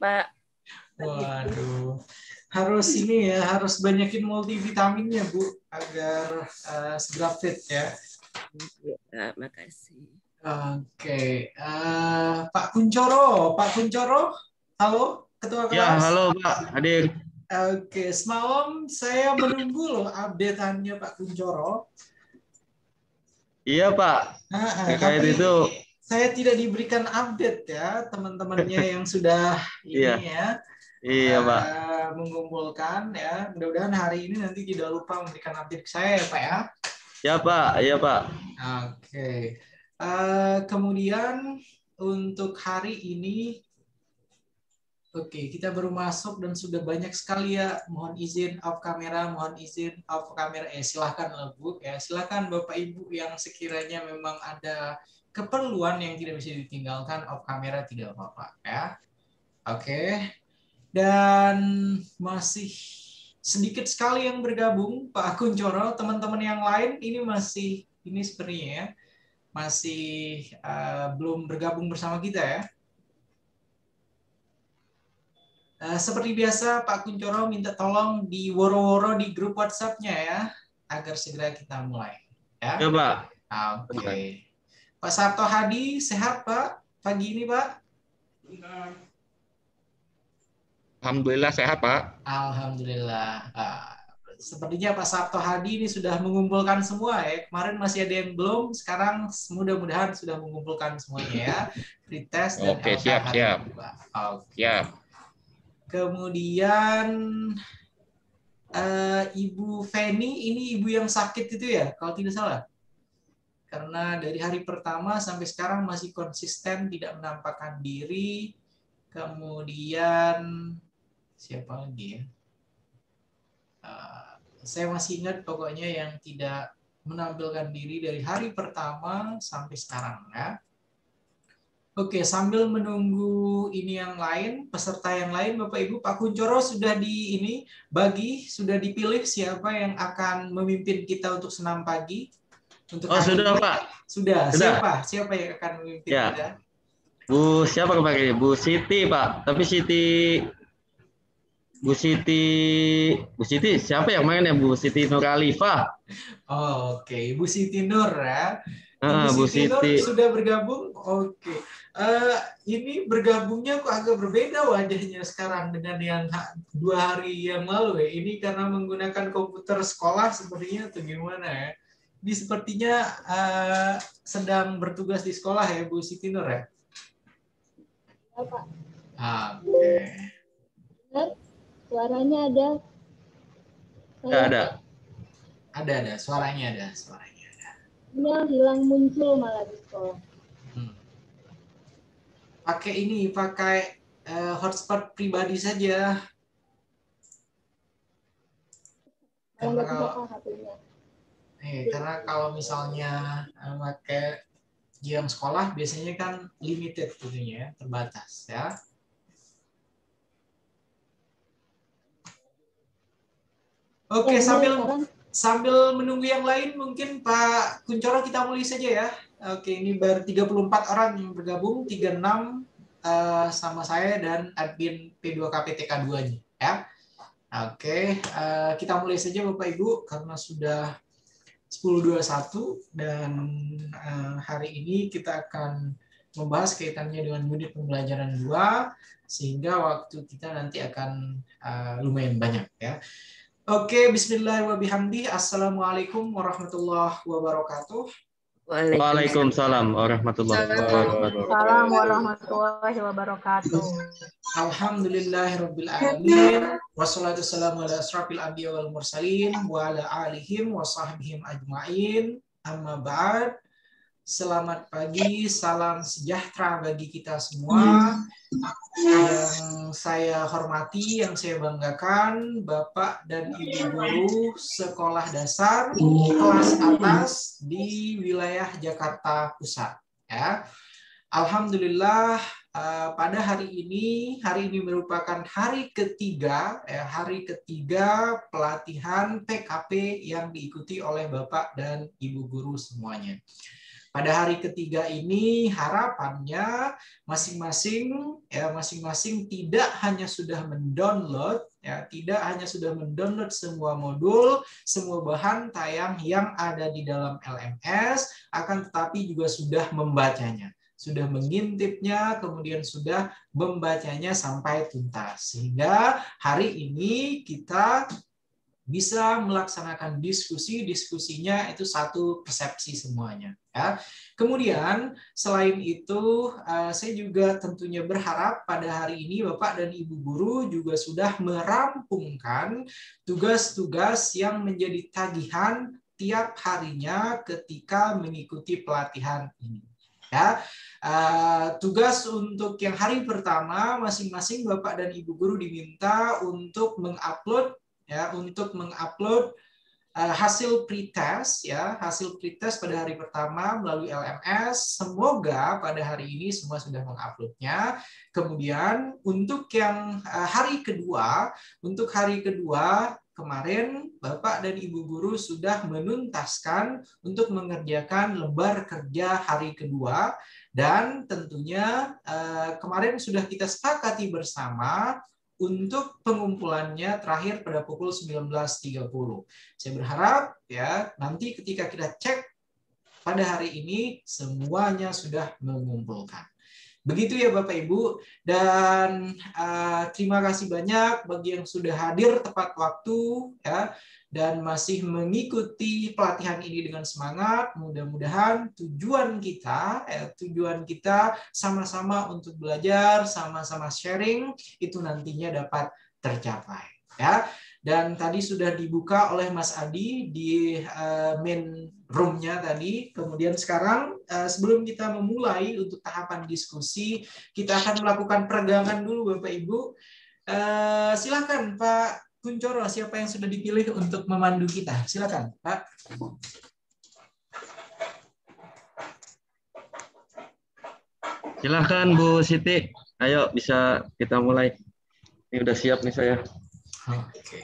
Pak. Waduh, harus ini ya, harus banyakin multivitaminnya Bu, agar segera fit ya. Ya, makasih. Oke, Pak Kuncoro, halo, Ketua Ya, kelas. halo Pak, hadir. Oke, semalam saya menunggu loh update-annya Pak Kuncoro. Iya Pak, terkait Tapi itu. saya tidak diberikan update ya, teman-temannya yang sudah Iya, ini ya. iya Pak. Mengumpulkan ya. Mudah-mudahan hari ini nanti tidak lupa memberikan update ke saya ya Pak ya. Ya Pak, iya Pak. Oke. Kemudian untuk hari ini, oke, kita baru masuk dan sudah banyak sekali ya. Mohon izin off kamera, mohon izin off kamera. Silahkan lah Bu ya. Silahkan Bapak Ibu yang sekiranya memang ada keperluan yang tidak bisa ditinggalkan off kamera tidak apa-apa ya. Oke. Dan masih sedikit sekali yang bergabung, Pak Kuncoro, teman-teman yang lain ini masih ini sepertinya ya, masih belum bergabung bersama kita ya. Seperti biasa, Pak Kuncoro minta tolong di woro-woro di grup WhatsApp-nya ya, agar segera kita mulai. Ya, Ya Pak. Oke. Pak Sabto Hadi, sehat Pak? Pagi ini Pak? Alhamdulillah sehat Pak. Alhamdulillah. Sepertinya Pak Sabto Hadi ini sudah mengumpulkan semua ya. Kemarin masih ada yang belum, sekarang mudah-mudahan sudah mengumpulkan semuanya ya. Pretest dan Oke, LKH. siap. Oke. Siap. Kemudian Ibu Feni, ini ibu yang sakit itu ya, kalau tidak salah. Karena dari hari pertama sampai sekarang masih konsisten tidak menampakkan diri. Kemudian siapa lagi ya? Saya masih ingat pokoknya yang tidak menampilkan diri dari hari pertama sampai sekarang ya. Oke, sambil menunggu ini yang lain, peserta yang lain, Bapak Ibu, Pak Kuncoro sudah sudah dipilih siapa yang akan memimpin kita untuk senam pagi. Untuk sudah ini. Pak. Sudah. Siapa yang akan memimpin kita? Bu siapa kemarin? Bu Siti Pak. Tapi Bu Siti siapa yang main ya? Bu Siti Nuralifah. Oke, Bu Siti Nur ya. Bu Siti Nur sudah bergabung. Oke. Ini bergabungnya kok agak berbeda wajahnya sekarang dengan yang 2 hari yang lalu ya. Ini karena menggunakan komputer sekolah sepertinya atau gimana ya? Ini sepertinya sedang bertugas di sekolah ya Bu Siti Nur ya? Ya Pak. Oke. Suaranya ada? Ada, suaranya ada. Ini hilang muncul malah di sekolah. Pakai hotspot pribadi saja. Karena kalau misalnya pakai jam sekolah biasanya kan limited tentunya, terbatas ya. Oke, sambil menunggu yang lain mungkin Pak Kuncoro kita mulai saja ya. Oke, ini baru 34 orang yang bergabung, 36 sama saya dan admin P2KPTK2-nya ya. Oke, kita mulai saja Bapak Ibu karena sudah 10.21 dan hari ini kita akan membahas kaitannya dengan unit pembelajaran 2 sehingga waktu kita nanti akan lumayan banyak ya. Oke, bismillahirrahmanirrahim. Assalamualaikum warahmatullahi wabarakatuh. Waalaikumsalam warahmatullahi wabarakatuh. Alhamdulillahirabbil alamin. Wassalatu wassalamu ala asrofil anbiya wal mursalin wa ala alihim wa sahbihim ajmain. Amma ba'd. Selamat pagi, salam sejahtera bagi kita semua. Yang saya hormati, yang saya banggakan, Bapak dan Ibu guru sekolah dasar kelas atas di wilayah Jakarta Pusat. Ya. Alhamdulillah pada hari ini merupakan hari ketiga pelatihan PKP yang diikuti oleh Bapak dan Ibu guru semuanya. pada hari ketiga ini harapannya masing-masing tidak hanya sudah mendownload semua modul, semua bahan tayang yang ada di dalam LMS, akan tetapi juga sudah membacanya, sudah mengintipnya, kemudian sudah membacanya sampai tuntas. Sehingga hari ini kita bisa melaksanakan diskusinya itu satu persepsi semuanya. Ya. Kemudian selain itu saya juga tentunya berharap pada hari ini Bapak dan Ibu guru juga sudah merampungkan tugas-tugas yang menjadi tagihan tiap harinya ketika mengikuti pelatihan ini. Ya, tugas untuk yang hari pertama masing-masing Bapak dan Ibu guru diminta untuk mengupload hasil pretest hasil pretest pada hari pertama melalui LMS. Semoga pada hari ini semua sudah menguploadnya. Kemudian untuk yang hari kedua kemarin Bapak dan Ibu guru sudah menuntaskan untuk mengerjakan lembar kerja hari kedua, dan tentunya kemarin sudah kita sepakati bersama untuk pengumpulannya terakhir pada pukul 19.30. Saya berharap ya nanti ketika kita cek pada hari ini semuanya sudah mengumpulkan. Begitu ya Bapak Ibu, dan terima kasih banyak bagi yang sudah hadir tepat waktu ya dan masih mengikuti pelatihan ini dengan semangat. Mudah-mudahan tujuan kita sama-sama untuk belajar, sama-sama sharing itu nantinya dapat tercapai ya. Dan tadi sudah dibuka oleh Mas Adi di main room-nya tadi. Kemudian sekarang sebelum kita memulai untuk tahapan diskusi, kita akan melakukan peregangan dulu Bapak Ibu. Silakan Pak Kuncoro, siapa yang sudah dipilih untuk memandu kita? Silakan Pak. Silakan Bu Siti. Ayo bisa kita mulai. Ini udah siap nih saya. Oke.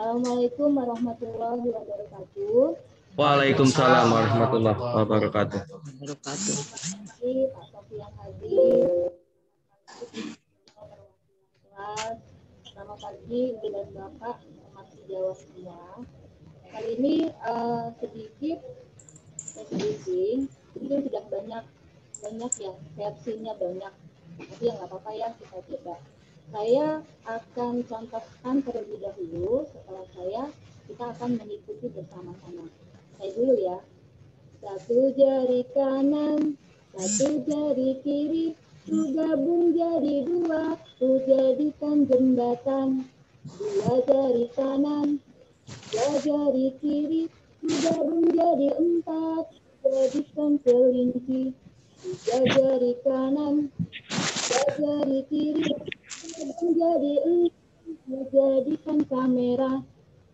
Assalamualaikum warahmatullahi wabarakatuh. Waalaikumsalam warahmatullahi wabarakatuh. Terima kasih Pak Sofi yang hadir. Selamat pagi Ibu dan Bapak, selamat Jawa semua. Kali ini sedikit briefing, itu sudah banyak ya, versinya banyak. Tapi ya nggak apa-apa ya, kita coba. Saya akan contohkan terlebih dahulu, setelah kita akan mengikuti bersama-sama. Saya dulu ya. Satu jari kanan, satu jari kiri, ku gabung jadi dua, ku jadikan jembatan. Dua jari kanan, dua jari kiri, ku gabung jadi empat, jadikan kelinci. Tiga jari kanan, tiga jari kiri, menjadi menjadikan kamera.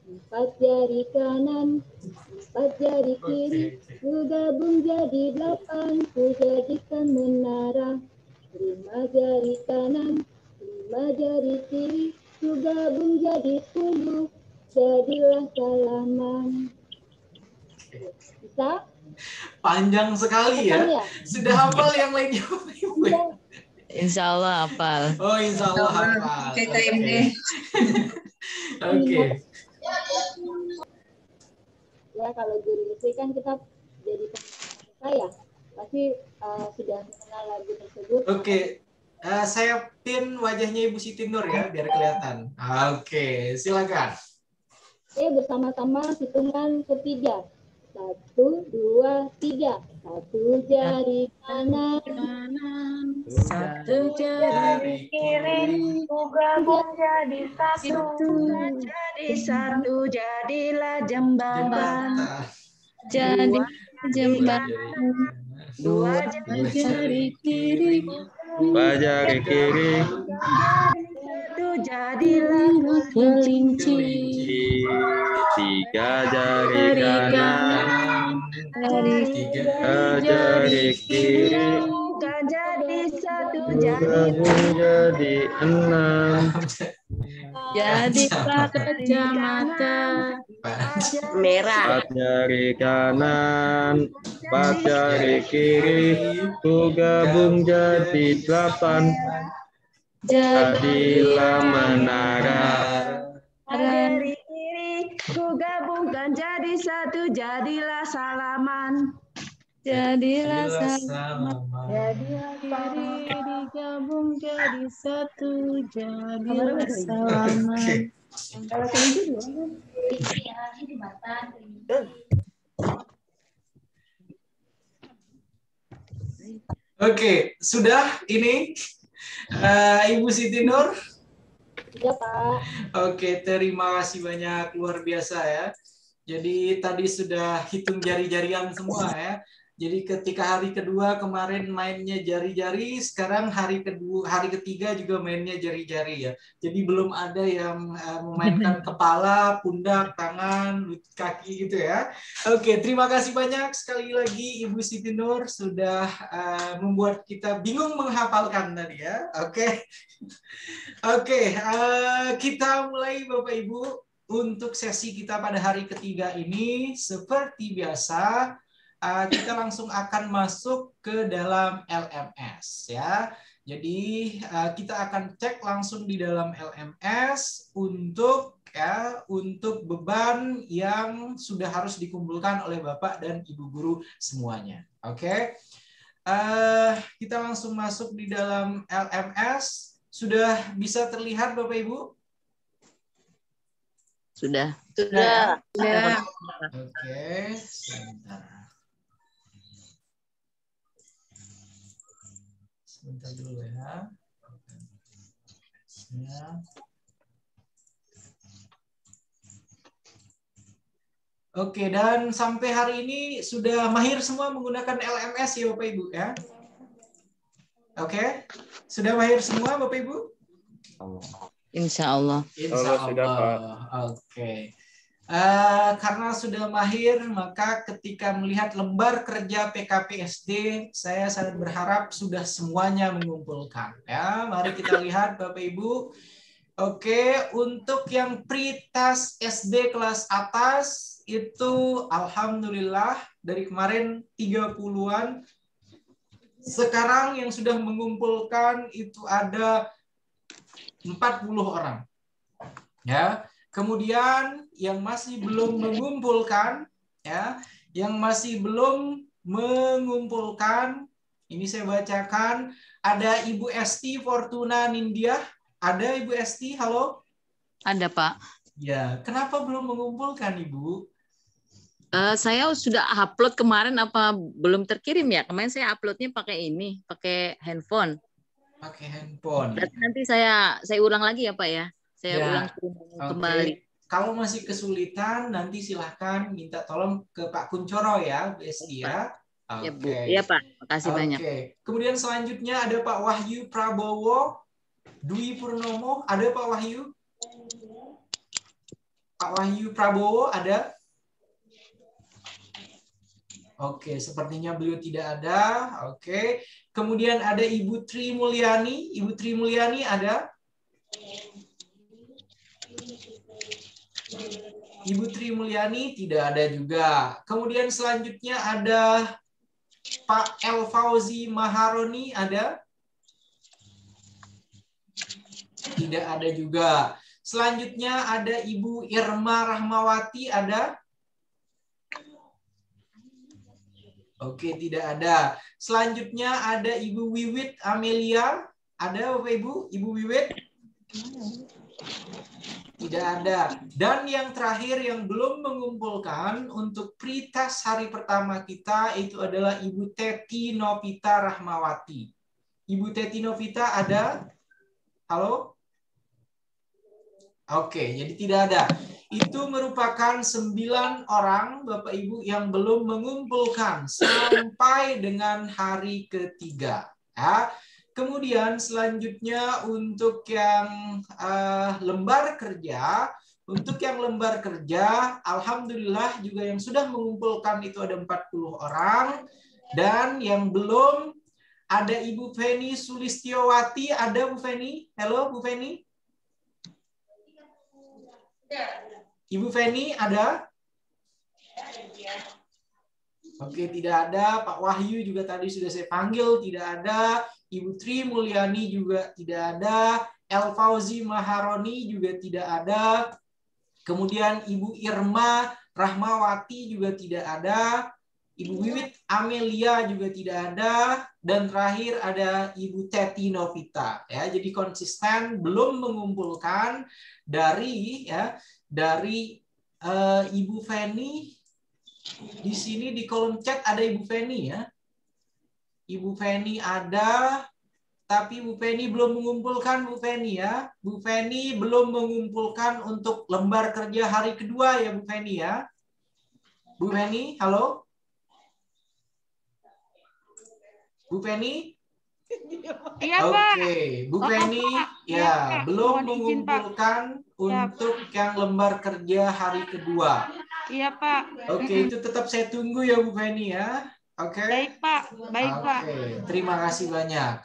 Empat jari kanan, empat jari kiri, ku gabung jadi 8, ku jadikan menara. 5 jari kanan, 5 jari kiri, ku gabung jadi 10, jadilah salaman. Bisa? Panjang sekali ya. Sudah hafal yang lainnya? Insya Allah hafal. Oh, insya Allah hafal. Oke. Ya, kalau guru musik kan kita jadi peserta ya, pasti sudah mengenal lagu tersebut. Oke. Saya pin wajahnya Ibu Siti Nur ya, biar kelihatan. Oke, silakan. Oke, bersama-sama hitungan ketiga. 1, 2, 3. Satu jari kanan, Satu jari kiri, ku gabung jadi satu, jadilah jembatan. jadi jembatan. Dua jari kiri, Dua jari kiri, satu, jadilah kelinci. tiga jari kanan, tiga jari kiri, Bukan jadi satu, gabung jadi 6, Jadilah kacamata. Merah. 4 jari kanan, 4 jari kiri, ku gabung jadi 8. Jadilah menara. Jari kiri ku gabungkan jadi satu, jadilah salaman. Jadilah Salaman. Jadilah kiri digabung jadi satu. Kabar Jadilah apa? salaman. Kalau kelinci gimana? Oke, sudah ini Ibu Siti Nur. Iya, Pak. Oke, terima kasih banyak, luar biasa ya. Jadi tadi sudah hitung jari-jarian semua ya. Jadi ketika hari kedua kemarin mainnya jari-jari, sekarang hari ketiga juga mainnya jari-jari ya. Jadi belum ada yang memainkan kepala, pundak, tangan, lutut, kaki gitu ya. Oke, terima kasih banyak sekali lagi Ibu Siti Nur sudah membuat kita bingung menghafalkan tadi ya. Oke. Oke, kita mulai Bapak Ibu untuk sesi kita pada hari ketiga ini. Seperti biasa, kita langsung akan masuk ke dalam LMS ya. Jadi kita akan cek langsung di dalam LMS untuk beban yang sudah harus dikumpulkan oleh Bapak dan Ibu guru semuanya. Oke. Kita langsung masuk di dalam LMS. Sudah bisa terlihat Bapak Ibu? Sudah. Sudah. Sudah. Oke, sebentar. Sebentar dulu ya. Oke, dan sampai hari ini sudah mahir semua menggunakan LMS ya Bapak Ibu ya? Oke, sudah mahir semua Bapak Ibu? Insya Allah. Insya Sudah, Pak. Oke. Karena sudah mahir, maka ketika melihat lembar kerja PKPSD, saya sangat berharap sudah semuanya mengumpulkan. Ya, mari kita lihat Bapak Ibu. Oke, untuk yang pre-tas SD kelas atas itu alhamdulillah dari kemarin 30-an. Sekarang yang sudah mengumpulkan itu ada 40 orang. Ya. Kemudian yang masih belum mengumpulkan ya, yang masih belum mengumpulkan, ini saya bacakan, ada Ibu Esti Fortuna Nindya. Ada Ibu Esti, halo? Ada, Pak. Ya, kenapa belum mengumpulkan Ibu? Saya sudah upload kemarin, apa belum terkirim ya? Kemarin saya uploadnya pakai ini, pakai handphone. Pakai handphone. Dan nanti saya ulang lagi ya Pak ya? Saya Ya, ulang kembali. Kalau masih kesulitan, nanti silahkan minta tolong ke Pak Kuncoro ya, Bu Esti ya. Ya Bu, ya Pak. Makasih banyak. Kemudian selanjutnya ada Pak Wahyu Prabowo, Dwi Purnomo, ada Pak Wahyu? Pak Wahyu Prabowo ada? Oke, sepertinya beliau tidak ada. Oke. Kemudian ada Ibu Tri Mulyani. Ibu Tri Mulyani ada? Ibu Tri Mulyani tidak ada juga. Kemudian selanjutnya ada Pak El Fauzi Maharoni ada? Tidak ada juga. Selanjutnya ada Ibu Irma Rahmawati ada? Oke, tidak ada. Selanjutnya ada Ibu Wiwit Amelia. Ada Bapak Ibu? Ibu Wiwit? Tidak ada. Dan yang terakhir yang belum mengumpulkan untuk pre-tas hari pertama kita itu adalah Ibu Teti Novita Rahmawati. Ibu Teti Novita ada? Halo? Oke, jadi tidak ada. Itu merupakan 9 orang Bapak Ibu yang belum mengumpulkan sampai dengan hari ketiga. Ya. Kemudian selanjutnya untuk yang lembar kerja, alhamdulillah juga yang sudah mengumpulkan itu ada 40 orang. Dan yang belum ada Ibu Feni Sulistiowati. Ada Bu Feni? Halo Bu Feni? Ibu Feni ada? Oke, tidak ada. Pak Wahyu juga tadi sudah saya panggil, tidak ada. Ibu Tri Mulyani juga tidak ada. El Fauzi Maharoni juga tidak ada. Kemudian Ibu Irma Rahmawati juga tidak ada. Ibu Wiwit Amelia juga tidak ada. Dan terakhir ada Ibu Teti Novita. Ya, jadi konsisten belum mengumpulkan dari Ibu Feni. Di sini di kolom chat ada Ibu Feni ya. Ibu Feni ada, tapi Bu Feni belum mengumpulkan Bu Feni ya. Bu Feni belum mengumpulkan untuk lembar kerja hari kedua ya Bu Feni ya. Bu Feni, halo? Bu Feni? Iya, Pak. Oke, Bu Feni ya belum mengumpulkan untuk yang lembar kerja hari kedua. Iya, Pak. Oke, itu tetap saya tunggu ya Bu Feni ya. Oke. Baik, Pak. Baik, Pak. Oke, terima kasih banyak.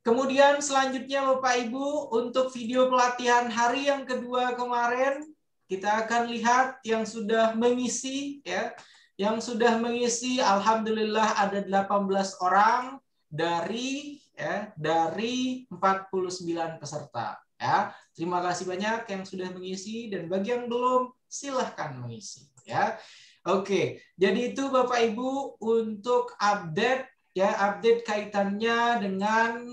Kemudian selanjutnya Bapak Ibu, untuk video pelatihan hari yang kedua kemarin, kita akan lihat yang sudah mengisi ya. Yang sudah mengisi alhamdulillah ada 18 orang dari 49 peserta ya. Terima kasih banyak yang sudah mengisi, dan bagi yang belum silahkan mengisi ya. Oke, jadi itu Bapak Ibu untuk update kaitannya dengan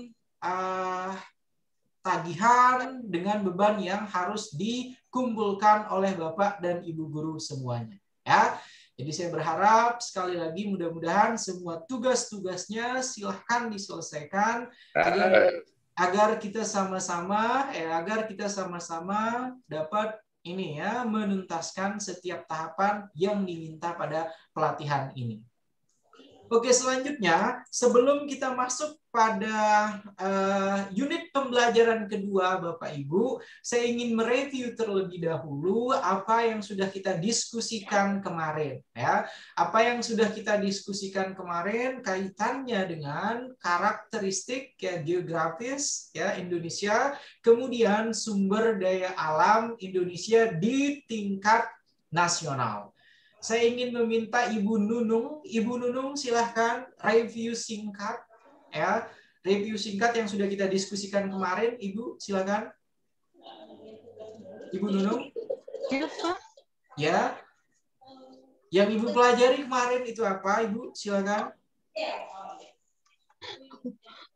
tagihan dengan beban yang harus dikumpulkan oleh Bapak dan Ibu guru semuanya ya. Jadi saya berharap sekali lagi mudah-mudahan semua tugas-tugasnya silahkan diselesaikan agar kita sama-sama dapat ini ya, menuntaskan setiap tahapan yang diminta pada pelatihan ini. Oke, selanjutnya sebelum kita masuk pada unit pembelajaran kedua Bapak Ibu, saya ingin mereview terlebih dahulu apa yang sudah kita diskusikan kemarin ya. Apa yang sudah kita diskusikan kemarin kaitannya dengan karakteristik ya geografis ya Indonesia, kemudian sumber daya alam Indonesia di tingkat nasional. Saya ingin meminta Ibu Nunung silahkan review singkat ya, review singkat yang sudah kita diskusikan kemarin. Ibu silahkan. Ibu Nunung. Ya, Pak. Ya. Yang Ibu pelajari kemarin itu apa, Ibu? Silahkan.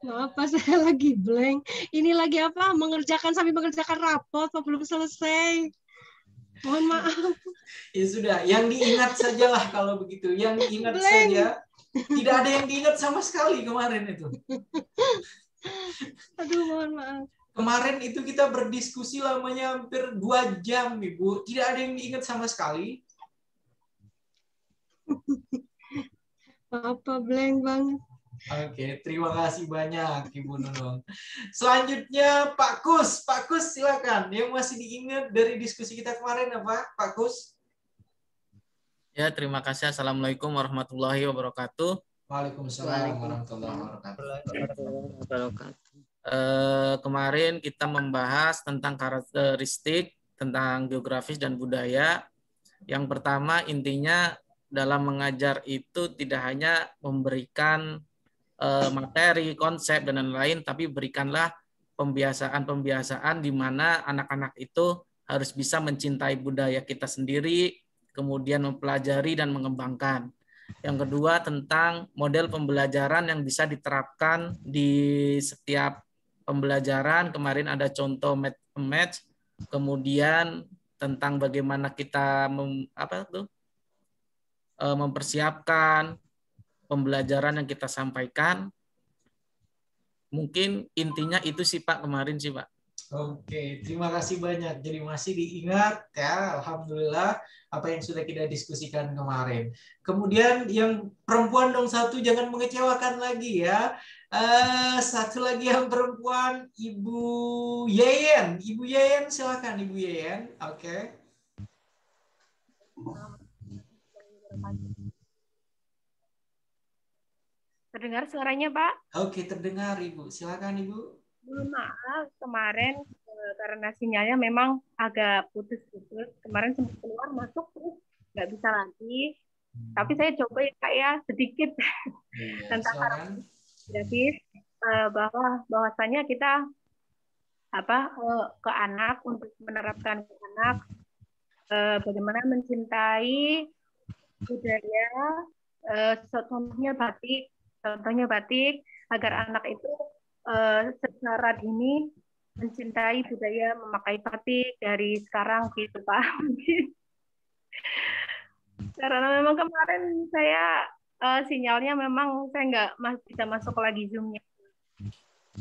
Maaf, Pak, saya lagi blank. Ini lagi apa? Sambil mengerjakan rapot, Pak, belum selesai. Mohon maaf. Ya sudah, yang diingat sajalah kalau begitu. Yang diingat saja. Tidak ada yang diingat sama sekali kemarin itu. Aduh, mohon maaf. Kemarin itu kita berdiskusi lamanya hampir 2 jam, Ibu. Tidak ada yang diingat sama sekali. Maaf, Pak, blank banget. Oke, terima kasih banyak Ibu Nunung. Selanjutnya Pak Kus. Pak Kus silakan. Yang masih diingat dari diskusi kita kemarin apa, Pak Kus? Ya, terima kasih. Assalamualaikum warahmatullahi wabarakatuh. Waalaikumsalam warahmatullahi wabarakatuh. Kemarin kita membahas tentang karakteristik, tentang geografis dan budaya. Yang pertama, intinya dalam mengajar itu tidak hanya memberikan materi, konsep, dan lain-lain, tapi berikanlah pembiasaan-pembiasaan di mana anak-anak itu harus bisa mencintai budaya kita sendiri, kemudian mempelajari dan mengembangkan. Yang kedua, tentang model pembelajaran yang bisa diterapkan di setiap pembelajaran. Kemarin ada contoh match, kemudian tentang bagaimana kita mempersiapkan pembelajaran yang kita sampaikan. Mungkin intinya itu sih Pak kemarin sih Pak. Oke, terima kasih banyak. Jadi masih diingat ya, alhamdulillah apa yang sudah kita diskusikan kemarin. Kemudian yang perempuan dong satu, jangan mengecewakan lagi ya. Satu lagi yang perempuan, Ibu Yeyen. Ibu Yeyen silakan Ibu Yeyen. Oke. Terdengar suaranya, Pak? Oke, terdengar Ibu. Silakan Ibu. Mohon maaf, kemarin karena sinyalnya memang agak putus-putus. Kemarin sempat keluar masuk terus nggak bisa lagi. Tapi saya coba ya Kak ya sedikit tentang karakter grafis, bahwasanya kita ke anak untuk menerapkan ke anak bagaimana mencintai budaya, contohnya batik agar anak itu secara dini mencintai budaya memakai batik dari sekarang gitu Pak. Karena memang kemarin saya sinyalnya memang saya nggak bisa masuk lagi Zoom-nya.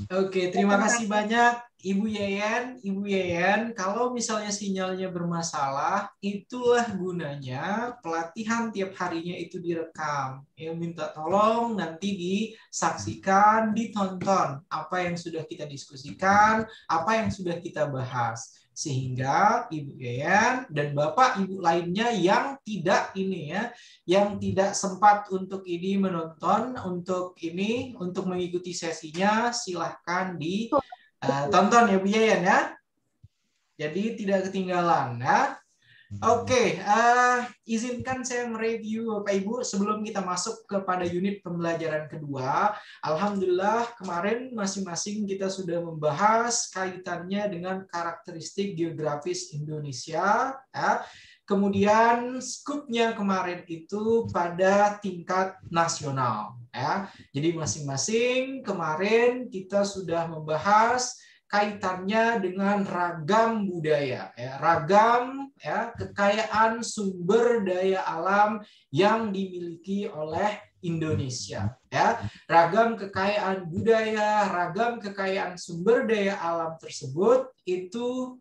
Oke, terima kasih banyak Ibu Yayan. Ibu Yayan, kalau misalnya sinyalnya bermasalah, itulah gunanya pelatihan tiap harinya itu direkam. Ya, minta tolong nanti disaksikan, ditonton apa yang sudah kita diskusikan, apa yang sudah kita bahas. Sehingga Ibu Yayan dan Bapak Ibu lainnya yang tidak yang tidak sempat untuk ini menonton, untuk mengikuti sesinya, silahkan ditonton ya Bu Yayan ya. Jadi tidak ketinggalan ya. Oke, izinkan saya mereview Bapak Ibu sebelum kita masuk kepada unit pembelajaran kedua. Alhamdulillah kemarin masing-masing kita sudah membahas kaitannya dengan karakteristik geografis Indonesia. Ya. Kemudian skupnya kemarin itu pada tingkat nasional. Ya. Jadi masing-masing kemarin kita sudah membahas kaitannya dengan ragam budaya, ragam kekayaan sumber daya alam yang dimiliki oleh Indonesia, ragam kekayaan budaya, ragam kekayaan sumber daya alam tersebut itu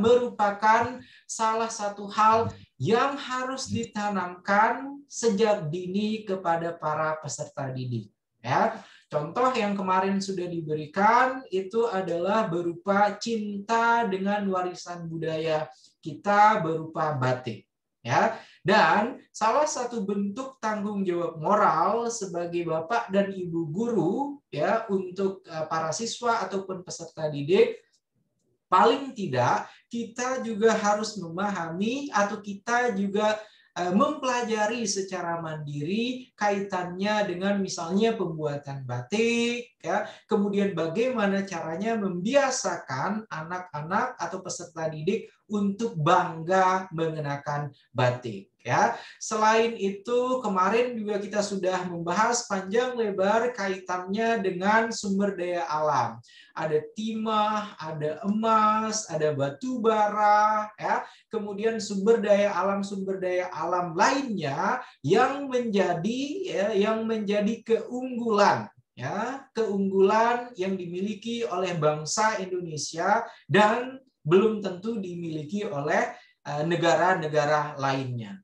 merupakan salah satu hal yang harus ditanamkan sejak dini kepada para peserta didik. Contoh yang kemarin sudah diberikan itu adalah berupa cinta dengan warisan budaya kita berupa batik. Dan salah satu bentuk tanggung jawab moral sebagai Bapak dan Ibu guru untuk para siswa ataupun peserta didik, paling tidak kita juga harus memahami atau kita juga mempelajari secara mandiri kaitannya dengan misalnya pembuatan batik, kemudian bagaimana caranya membiasakan anak-anak atau peserta didik untuk bangga mengenakan batik. Selain itu kemarin juga kita sudah membahas panjang lebar kaitannya dengan sumber daya alam. Ada timah, ada emas, ada batu bara, kemudian sumber daya alam lainnya yang menjadi keunggulan. Keunggulan yang dimiliki oleh bangsa Indonesia dan belum tentu dimiliki oleh negara-negara lainnya.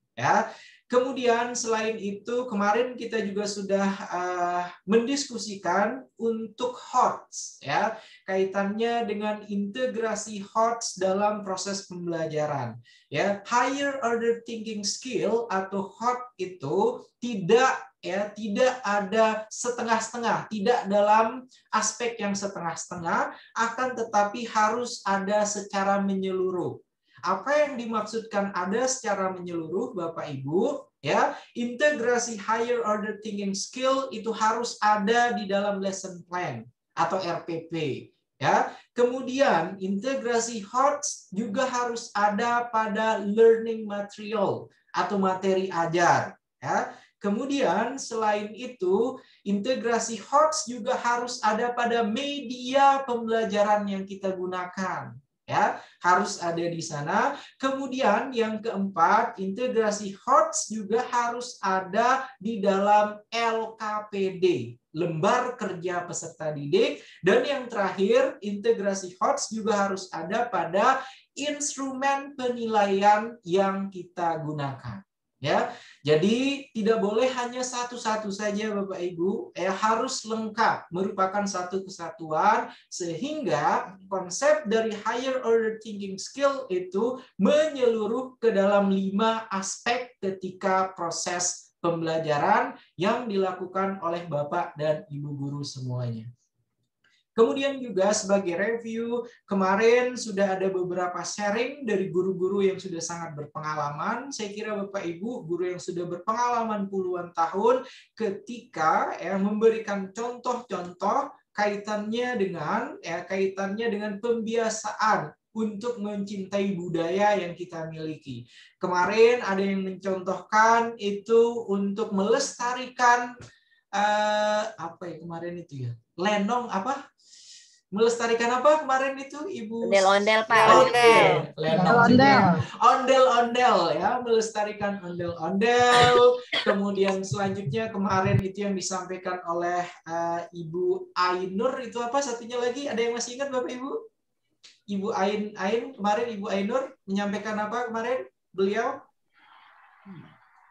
Kemudian selain itu kemarin kita juga sudah mendiskusikan untuk HOTS, kaitannya dengan integrasi HOTS dalam proses pembelajaran. Higher order thinking skill atau HOT itu tidak ada setengah-setengah, tidak dalam aspek yang setengah-setengah, akan tetapi harus ada secara menyeluruh. Apa yang dimaksudkan ada secara menyeluruh, Bapak Ibu? Integrasi higher order thinking skill itu harus ada di dalam lesson plan atau RPP. Kemudian integrasi HOTS juga harus ada pada learning material atau materi ajar. Kemudian selain itu integrasi HOTS juga harus ada pada media pembelajaran yang kita gunakan. Harus ada di sana. Kemudian yang keempat, integrasi HOTS juga harus ada di dalam LKPD, lembar kerja peserta didik. Dan yang terakhir, integrasi HOTS juga harus ada pada instrumen penilaian yang kita gunakan. Jadi tidak boleh hanya satu-satu saja Bapak Ibu, harus lengkap, merupakan satu kesatuan sehingga konsep dari higher order thinking skill itu menyeluruh ke dalam 5 aspek ketika proses pembelajaran yang dilakukan oleh Bapak dan Ibu guru semuanya. Kemudian juga sebagai review, kemarin sudah ada beberapa sharing dari guru-guru yang sudah sangat berpengalaman. Saya kira Bapak Ibu, guru yang sudah berpengalaman puluhan tahun ketika memberikan contoh-contoh kaitannya dengan pembiasaan untuk mencintai budaya yang kita miliki. Kemarin ada yang mencontohkan itu untuk melestarikan kemarin itu ya? Lenong apa? Melestarikan apa kemarin itu Ibu? Ondel-ondel, Pak. Ondel-ondel ya, melestarikan ondel-ondel. Kemudian selanjutnya kemarin itu yang disampaikan oleh Ibu Ainur, itu apa satunya lagi? Ada yang masih ingat Bapak Ibu? Ibu Ain kemarin Ibu Ainur menyampaikan apa kemarin beliau?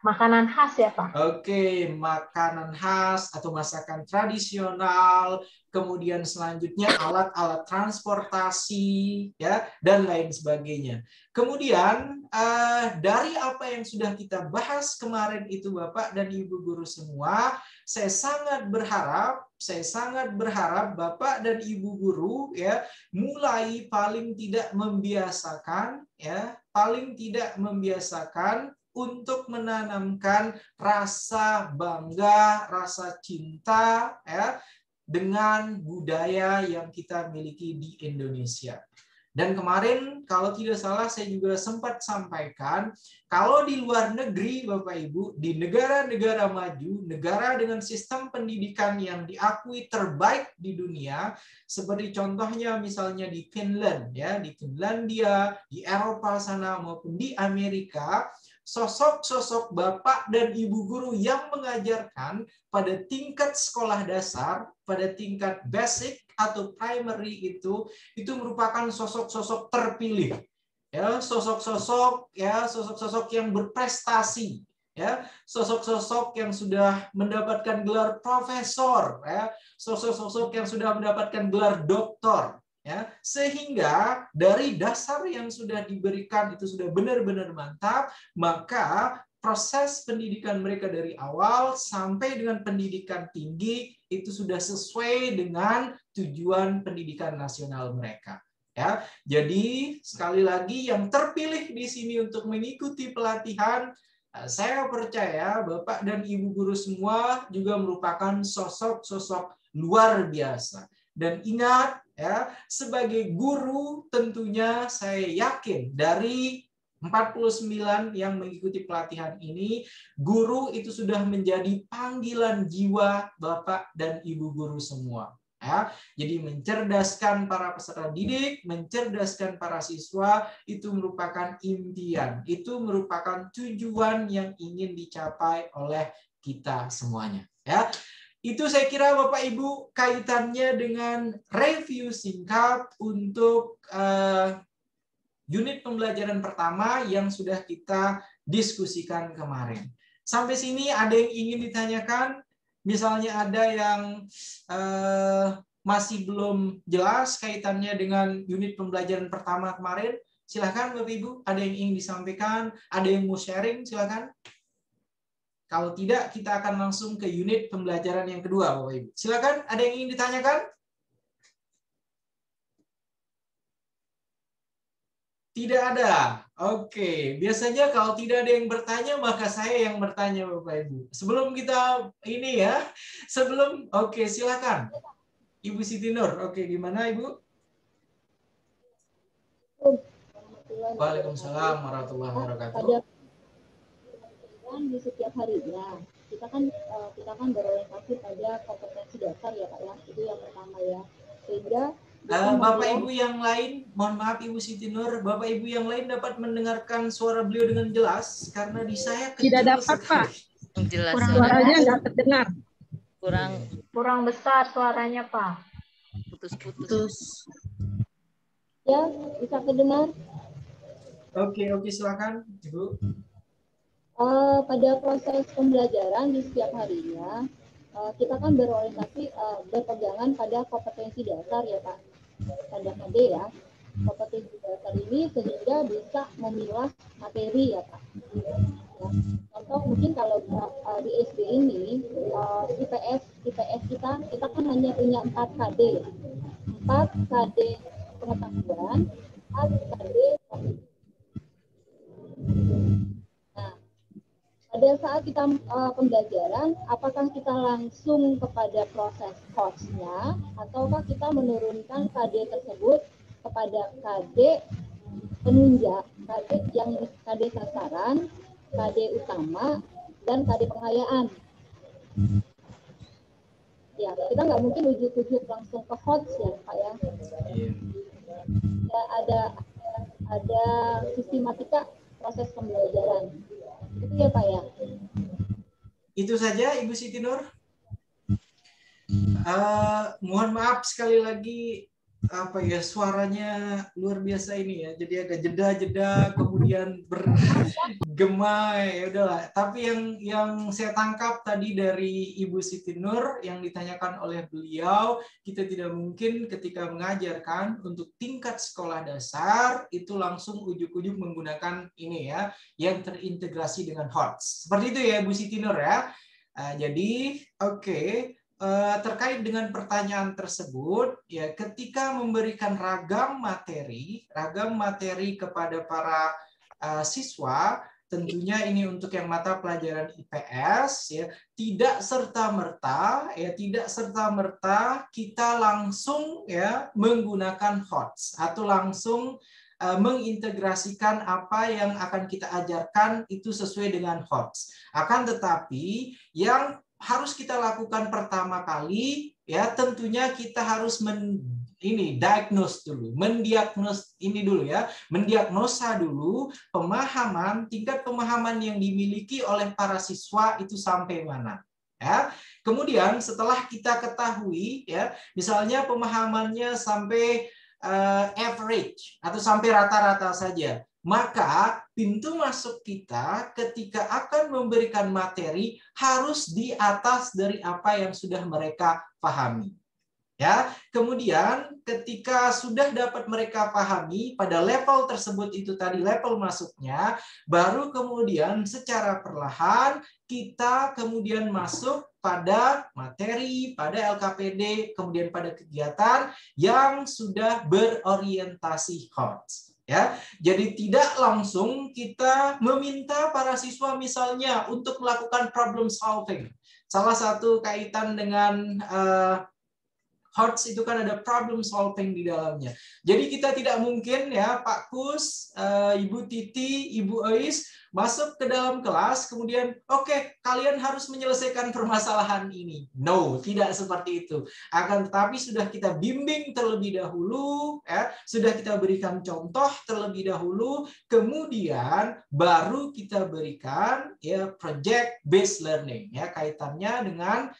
Makanan khas ya Pak? Oke, makanan khas atau masakan tradisional, kemudian selanjutnya alat-alat transportasi, ya, dan lain sebagainya. Kemudian dari apa yang sudah kita bahas kemarin itu Bapak dan Ibu guru semua, saya sangat berharap Bapak dan Ibu guru ya mulai paling tidak membiasakan untuk menanamkan rasa bangga, rasa cinta ya dengan budaya yang kita miliki di Indonesia. Dan kemarin kalau tidak salah saya juga sempat sampaikan kalau di luar negeri Bapak Ibu, di negara-negara maju, negara dengan sistem pendidikan yang diakui terbaik di dunia, seperti contohnya misalnya di Finland ya, di Finlandia, di Eropa sana maupun di Amerika, sosok-sosok Bapak dan Ibu guru yang mengajarkan pada tingkat sekolah dasar, pada tingkat basic atau primary itu merupakan sosok-sosok terpilih. Ya, sosok-sosok yang berprestasi, ya, sosok-sosok yang sudah mendapatkan gelar profesor, ya, sosok-sosok yang sudah mendapatkan gelar doktor. Ya, sehingga dari dasar yang sudah diberikan itu sudah benar-benar mantap, maka proses pendidikan mereka dari awal sampai dengan pendidikan tinggi itu sudah sesuai dengan tujuan pendidikan nasional mereka. Ya, jadi sekali lagi yang terpilih di sini untuk mengikuti pelatihan, saya percaya Bapak dan Ibu guru semua juga merupakan sosok-sosok luar biasa. Dan ingat ya, sebagai guru tentunya saya yakin dari 49 yang mengikuti pelatihan ini, guru itu sudah menjadi panggilan jiwa Bapak dan Ibu guru semua. Ya, jadi mencerdaskan para peserta didik, mencerdaskan para siswa itu merupakan impian, itu merupakan tujuan yang ingin dicapai oleh kita semuanya. Ya. Itu saya kira Bapak Ibu kaitannya dengan review singkat untuk unit pembelajaran pertama yang sudah kita diskusikan kemarin. Sampai sini ada yang ingin ditanyakan? Misalnya ada yang masih belum jelas kaitannya dengan unit pembelajaran pertama kemarin, silakan Bapak Ibu, ada yang ingin disampaikan, ada yang mau sharing, silakan. Kalau tidak, kita akan langsung ke unit pembelajaran yang kedua, Bapak Ibu. Silakan, ada yang ingin ditanyakan? Tidak ada. Oke, biasanya kalau tidak ada yang bertanya, maka saya yang bertanya, Bapak Ibu. Sebelum kita ini ya, oke, silakan. Ibu Siti Nur, oke, gimana Ibu? Waalaikumsalam warahmatullahi wabarakatuh. Di setiap harinya kita kan berorientasi pada kompetensi dasar ya Pak ya, itu yang pertama ya, sehingga Bapak Ibu yang lain, mohon maaf Ibu Siti Nur, Bapak Ibu yang lain dapat mendengarkan suara beliau dengan jelas karena di saya kecil tidak dapat Pak, jelas suaranya nggak terdengar, kurang besar suaranya Pak, putus. Ya, bisa terdengar. Oke, silakan Ibu. Pada proses pembelajaran di setiap harinya, kita kan berorientasi berpegangan pada kompetensi dasar ya Pak, pada KD ya. Kompetensi dasar ini sehingga bisa memilah materi ya Pak. Ya. Contoh mungkin kalau di SD ini IPS kita kan hanya punya 4 KD ya. 4 KD pengetahuan, 4 KD kognitif. Nah, pada saat kita pembelajaran, apakah kita langsung kepada proses HOTS-nya, ataukah kita menurunkan KD tersebut kepada KD penunjang, KD sasaran, KD utama, dan KD penghayaan. Ya, kita nggak mungkin ujuk-ujuk langsung ke HOTS ya, Pak ya. Ya, ada sistematika proses pembelajaran. Itu ya Pak ya. Itu saja Ibu Siti Nur. Mohon maaf sekali lagi suaranya luar biasa ini ya. Jadi agak jeda-jeda kemudian bergema ya udahlah. Tapi yang saya tangkap tadi dari Ibu Siti Nur yang ditanyakan oleh beliau, kita tidak mungkin ketika mengajarkan untuk tingkat sekolah dasar itu langsung ujuk-ujuk menggunakan ini ya yang terintegrasi dengan HOTS. Seperti itu ya Ibu Siti Nur ya. Jadi oke. Terkait dengan pertanyaan tersebut, ya ketika memberikan ragam materi kepada para siswa, tentunya ini untuk yang mata pelajaran IPS, ya tidak serta merta kita langsung ya menggunakan HOTS atau langsung mengintegrasikan apa yang akan kita ajarkan itu sesuai dengan HOTS. Akan tetapi yang harus kita lakukan pertama kali ya tentunya kita harus mendiagnosa dulu tingkat pemahaman yang dimiliki oleh para siswa itu sampai mana. Ya. Kemudian setelah kita ketahui ya misalnya pemahamannya sampai average atau sampai rata-rata saja, maka pintu masuk kita ketika akan memberikan materi harus di atas dari apa yang sudah mereka pahami. Ya, kemudian ketika sudah dapat mereka pahami pada level tersebut itu tadi level masuknya, baru kemudian secara perlahan kita kemudian masuk pada materi, pada LKPD, kemudian pada kegiatan yang sudah berorientasi HOTS. Ya, jadi tidak langsung kita meminta para siswa misalnya untuk melakukan problem solving. Salah satu kaitan dengan HOTS itu kan ada problem solving di dalamnya. Jadi kita tidak mungkin ya Pak Kus, Ibu Titi, Ibu Ois masuk ke dalam kelas kemudian oke, kalian harus menyelesaikan permasalahan ini. No, tidak seperti itu. Akan tetapi sudah kita bimbing terlebih dahulu, ya, sudah kita berikan contoh terlebih dahulu, kemudian baru kita berikan ya project based learning ya kaitannya dengan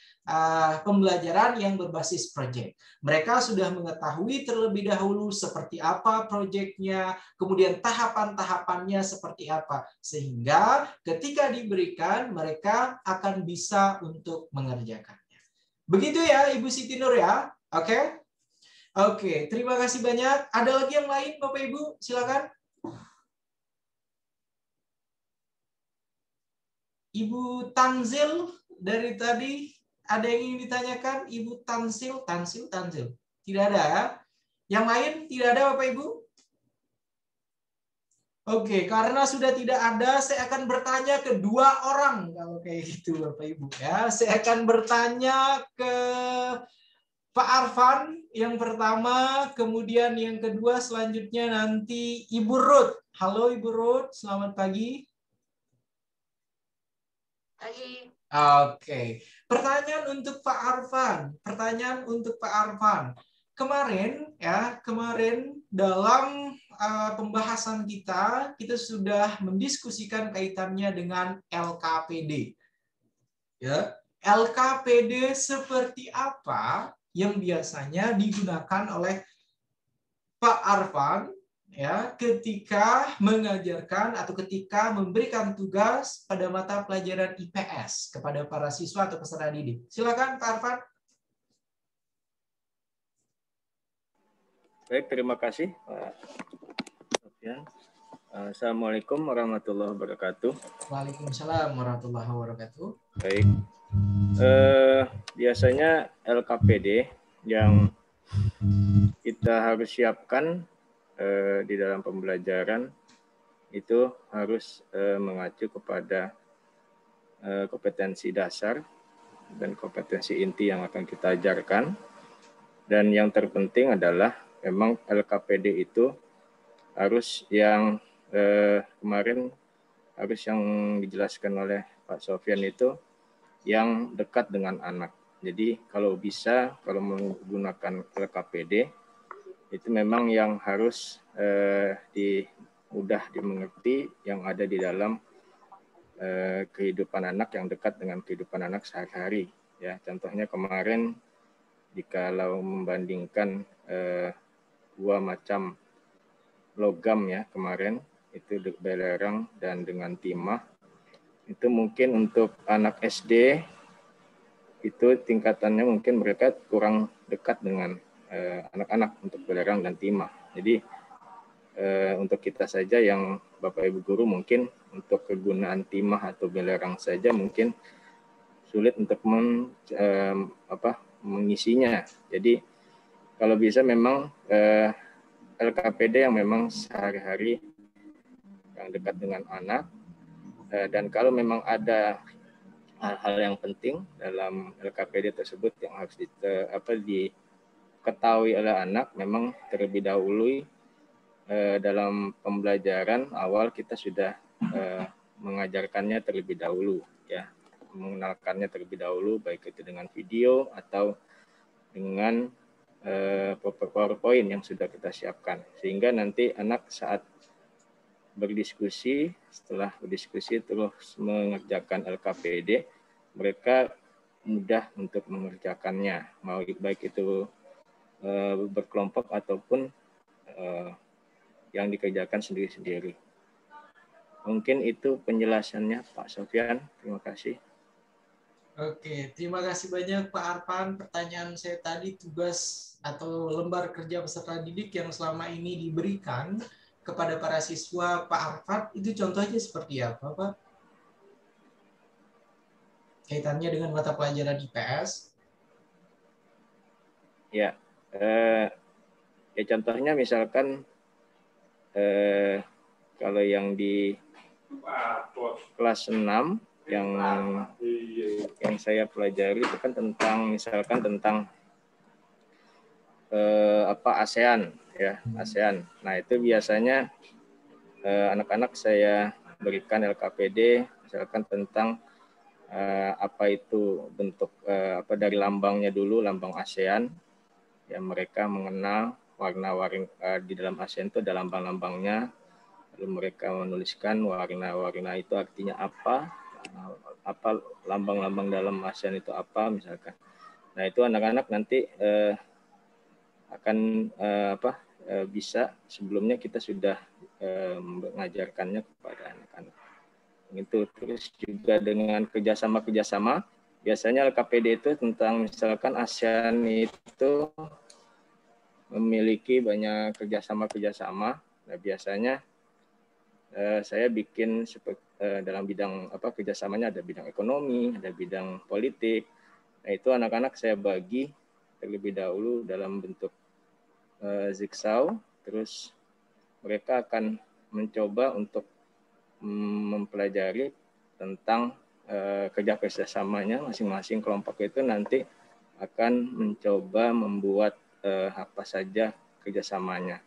pembelajaran yang berbasis project. Mereka sudah mengetahui terlebih dahulu seperti apa projectnya, kemudian tahapan-tahapannya seperti apa, sehingga ketika diberikan mereka akan bisa untuk mengerjakannya. Begitu ya Ibu Siti Nur ya, oke? Oke, terima kasih banyak. Ada lagi yang lain Bapak Ibu? Silakan. Ibu Tanzil dari tadi. Ada yang ingin ditanyakan? Ibu Tansil. Tidak ada ya? Yang lain tidak ada Bapak Ibu? Oke, karena sudah tidak ada, saya akan bertanya ke dua orang. Kalau kayak gitu Bapak Ibu ya. Saya akan bertanya ke Pak Arfan yang pertama, kemudian yang kedua selanjutnya nanti Ibu Ruth. Halo Ibu Ruth, selamat pagi. Pagi. Oke, pertanyaan untuk Pak Arfan. Kemarin dalam pembahasan kita sudah mendiskusikan kaitannya dengan LKPD. Ya, LKPD seperti apa yang biasanya digunakan oleh Pak Arfan ya ketika mengajarkan atau ketika memberikan tugas pada mata pelajaran IPS kepada para siswa atau peserta didik. Silakan Pak Arfan. Baik, terima kasih Pak Sofyan. Assalamualaikum warahmatullahi wabarakatuh. Waalaikumsalam warahmatullahi wabarakatuh. Baik, biasanya LKPD yang kita harus siapkan di dalam pembelajaran itu harus mengacu kepada kompetensi dasar dan kompetensi inti yang akan kita ajarkan. Dan yang terpenting adalah memang LKPD itu harus yang kemarin harus yang dijelaskan oleh Pak Sofyan itu yang dekat dengan anak. Jadi kalau bisa, kalau menggunakan LKPD, itu memang yang harus mudah dimengerti yang ada di dalam kehidupan anak, yang dekat dengan kehidupan anak sehari-hari. Ya, contohnya kemarin, jikalau membandingkan dua macam logam ya kemarin, itu belerang dan dengan timah, itu mungkin untuk anak SD, itu tingkatannya mungkin mereka kurang dekat dengan anak-anak untuk belerang dan timah. Jadi untuk kita saja yang Bapak Ibu Guru mungkin untuk kegunaan timah atau belerang saja mungkin sulit untuk mengisinya. Jadi kalau bisa memang LKPD yang memang sehari-hari yang dekat dengan anak, dan kalau memang ada hal-hal yang penting dalam LKPD tersebut yang harus diketahui oleh anak, memang terlebih dahulu dalam pembelajaran awal kita sudah mengajarkannya terlebih dahulu, ya, mengenalkannya terlebih dahulu, baik itu dengan video atau dengan PowerPoint yang sudah kita siapkan, sehingga nanti anak saat berdiskusi, setelah berdiskusi terus mengerjakan LKPD, mereka mudah untuk mengerjakannya, mau baik itu berkelompok ataupun yang dikerjakan sendiri-sendiri. Mungkin itu penjelasannya Pak Sofyan. Terima kasih. Oke, terima kasih banyak Pak Arfan. Pertanyaan saya tadi, tugas atau lembar kerja peserta didik yang selama ini diberikan kepada para siswa Pak Arfan, itu contohnya seperti apa, Pak? Kaitannya dengan mata pelajaran IPS? Ya, contohnya misalkan kalau yang di kelas 6 yang saya pelajari itu kan tentang ASEAN ya, ASEAN. Nah, itu biasanya anak-anak saya berikan LKPD misalkan tentang apa itu bentuk dari lambangnya dulu, lambang ASEAN. Ya, mereka mengenal warna-warni di dalam ASEAN itu ada lambang-lambangnya. Lalu mereka menuliskan warna-warna itu artinya apa lambang-lambang dalam ASEAN itu apa misalkan. Nah, itu anak-anak nanti akan bisa, sebelumnya kita sudah mengajarkannya kepada anak-anak. Itu terus juga dengan kerjasama, biasanya LKPD itu tentang misalkan ASEAN itu memiliki banyak kerjasama. Nah, biasanya saya bikin dalam bidang kerjasamanya, ada bidang ekonomi, ada bidang politik. Nah, itu anak-anak saya bagi terlebih dahulu dalam bentuk zigzag, terus mereka akan mencoba untuk mempelajari tentang kerjasamanya masing-masing kelompok itu nanti akan mencoba membuat apa saja kerjasamanya.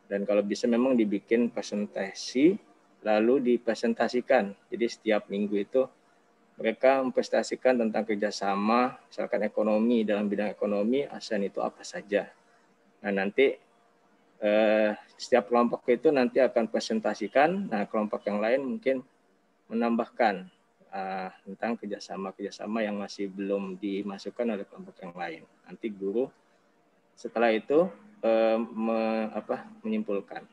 Dan kalau bisa memang dibikin presentasi lalu dipresentasikan. Jadi setiap minggu itu mereka mempresentasikan tentang kerjasama, misalkan ekonomi, dalam bidang ekonomi ASEAN itu apa saja. Nah, nanti setiap kelompok itu nanti akan presentasikan. Nah, kelompok yang lain mungkin menambahkan tentang kerjasama yang masih belum dimasukkan oleh kelompok yang lain. Nanti guru setelah itu menyimpulkan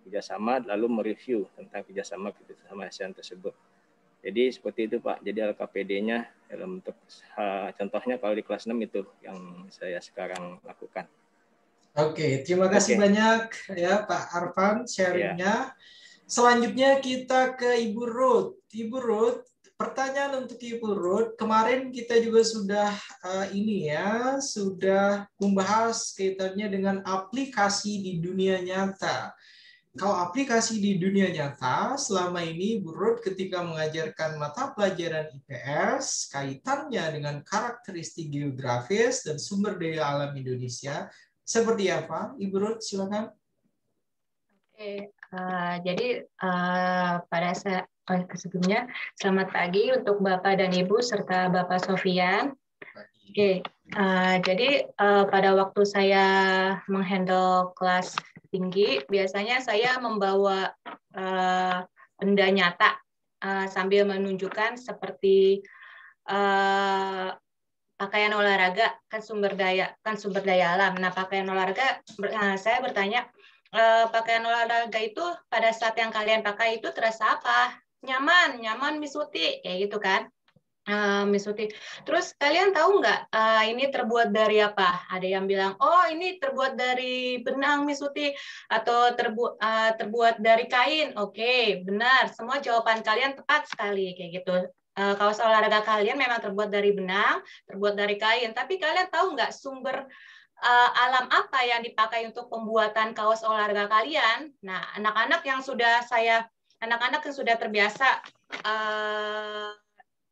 kerjasama lalu mereview tentang kerjasama ASEAN tersebut. Jadi seperti itu Pak. Jadi LKPD-nya dalam bentuk contohnya kalau di kelas 6 itu yang saya sekarang lakukan. Oke, terima kasih banyak ya Pak Arfan sharingnya. Selanjutnya kita ke Ibu Ruth. Ibu Ruth, pertanyaan untuk Ibu Ruth. Kemarin kita juga sudah sudah membahas kaitannya dengan aplikasi di dunia nyata. Kalau aplikasi di dunia nyata, selama ini Bu Ruth ketika mengajarkan mata pelajaran IPS, kaitannya dengan karakteristik geografis dan sumber daya alam Indonesia, seperti apa? Ibu Ruth, silakan. Oke, jadi pada sebelumnya, selamat pagi untuk Bapak dan Ibu serta Bapak Sofian. Oke, jadi pada waktu saya menghandle kelas tinggi, biasanya saya membawa benda nyata sambil menunjukkan seperti pakaian olahraga kan sumber daya alam. Nah, pakaian olahraga saya bertanya, pakaian olahraga itu pada saat yang kalian pakai itu terasa apa? Nyaman Miss Uti, kayak gitu kan. Miss Uti. Terus kalian tahu nggak ini terbuat dari apa? Ada yang bilang, oh ini terbuat dari benang Miss Uti, atau terbuat dari kain. Oke, benar. Semua jawaban kalian tepat sekali kayak gitu. Kaos olahraga kalian memang terbuat dari benang, terbuat dari kain. Tapi kalian tahu nggak sumber alam apa yang dipakai untuk pembuatan kaos olahraga kalian? Nah, anak-anak yang sudah terbiasa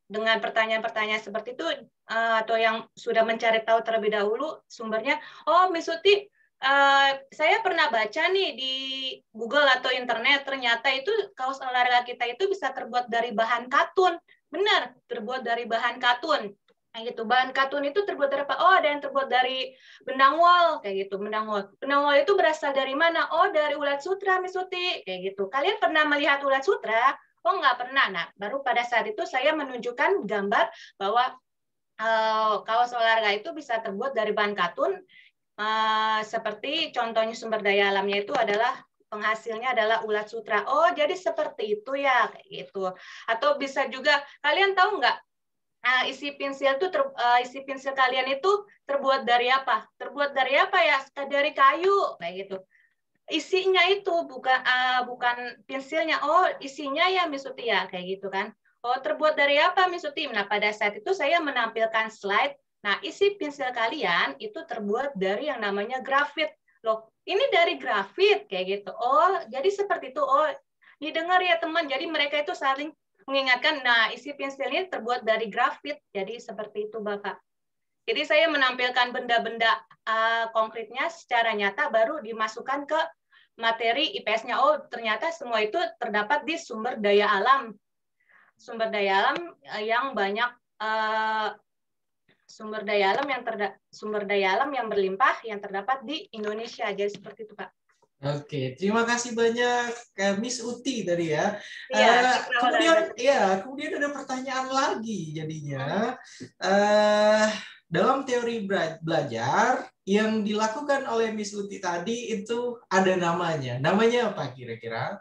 dengan pertanyaan-pertanyaan seperti itu, atau yang sudah mencari tahu terlebih dahulu sumbernya, oh Miss Uti, saya pernah baca nih di Google atau internet, ternyata itu kaos olahraga kita itu bisa terbuat dari bahan katun. Benar, terbuat dari bahan katun. Kayak gitu. Bahan katun itu terbuat dari apa? Oh, ada yang terbuat dari benang wol, kayak gitu. Benang wol. Benang wol itu berasal dari mana? Oh, dari ulat sutra, Miss Uti, kayak gitu. Kalian pernah melihat ulat sutra? Oh, nggak pernah. Nah, baru pada saat itu saya menunjukkan gambar bahwa kaos olahraga itu bisa terbuat dari bahan katun, seperti contohnya sumber daya alamnya itu adalah penghasilnya adalah ulat sutra. Oh, jadi seperti itu ya, kayak gitu. Atau bisa juga, kalian tahu nggak, isi pensil kalian itu terbuat dari apa? Terbuat dari apa ya? Dari kayu, kayak gitu. Isinya itu bukan pensilnya. Oh, isinya ya Miss Uti ya, kayak gitu kan. Oh, terbuat dari apa Miss Uti? Nah, pada saat itu saya menampilkan slide. Nah, isi pensil kalian itu terbuat dari yang namanya grafit. Loh, ini dari grafit kayak gitu. Oh, jadi seperti itu. Oh, didengar ya teman. Jadi mereka itu saling mengingatkan, nah isi pensil ini terbuat dari grafit. Jadi seperti itu Bapak. Jadi saya menampilkan benda-benda konkretnya secara nyata, baru dimasukkan ke materi IPS-nya. Oh, ternyata semua itu terdapat di sumber daya alam. Sumber daya alam yang banyak, sumber daya alam yang berlimpah yang terdapat di Indonesia. Jadi seperti itu, Pak. Oke, terima kasih banyak Miss Uti tadi ya. Kemudian ada pertanyaan lagi jadinya. Dalam teori belajar yang dilakukan oleh Miss Uti tadi itu ada namanya. Namanya apa kira-kira?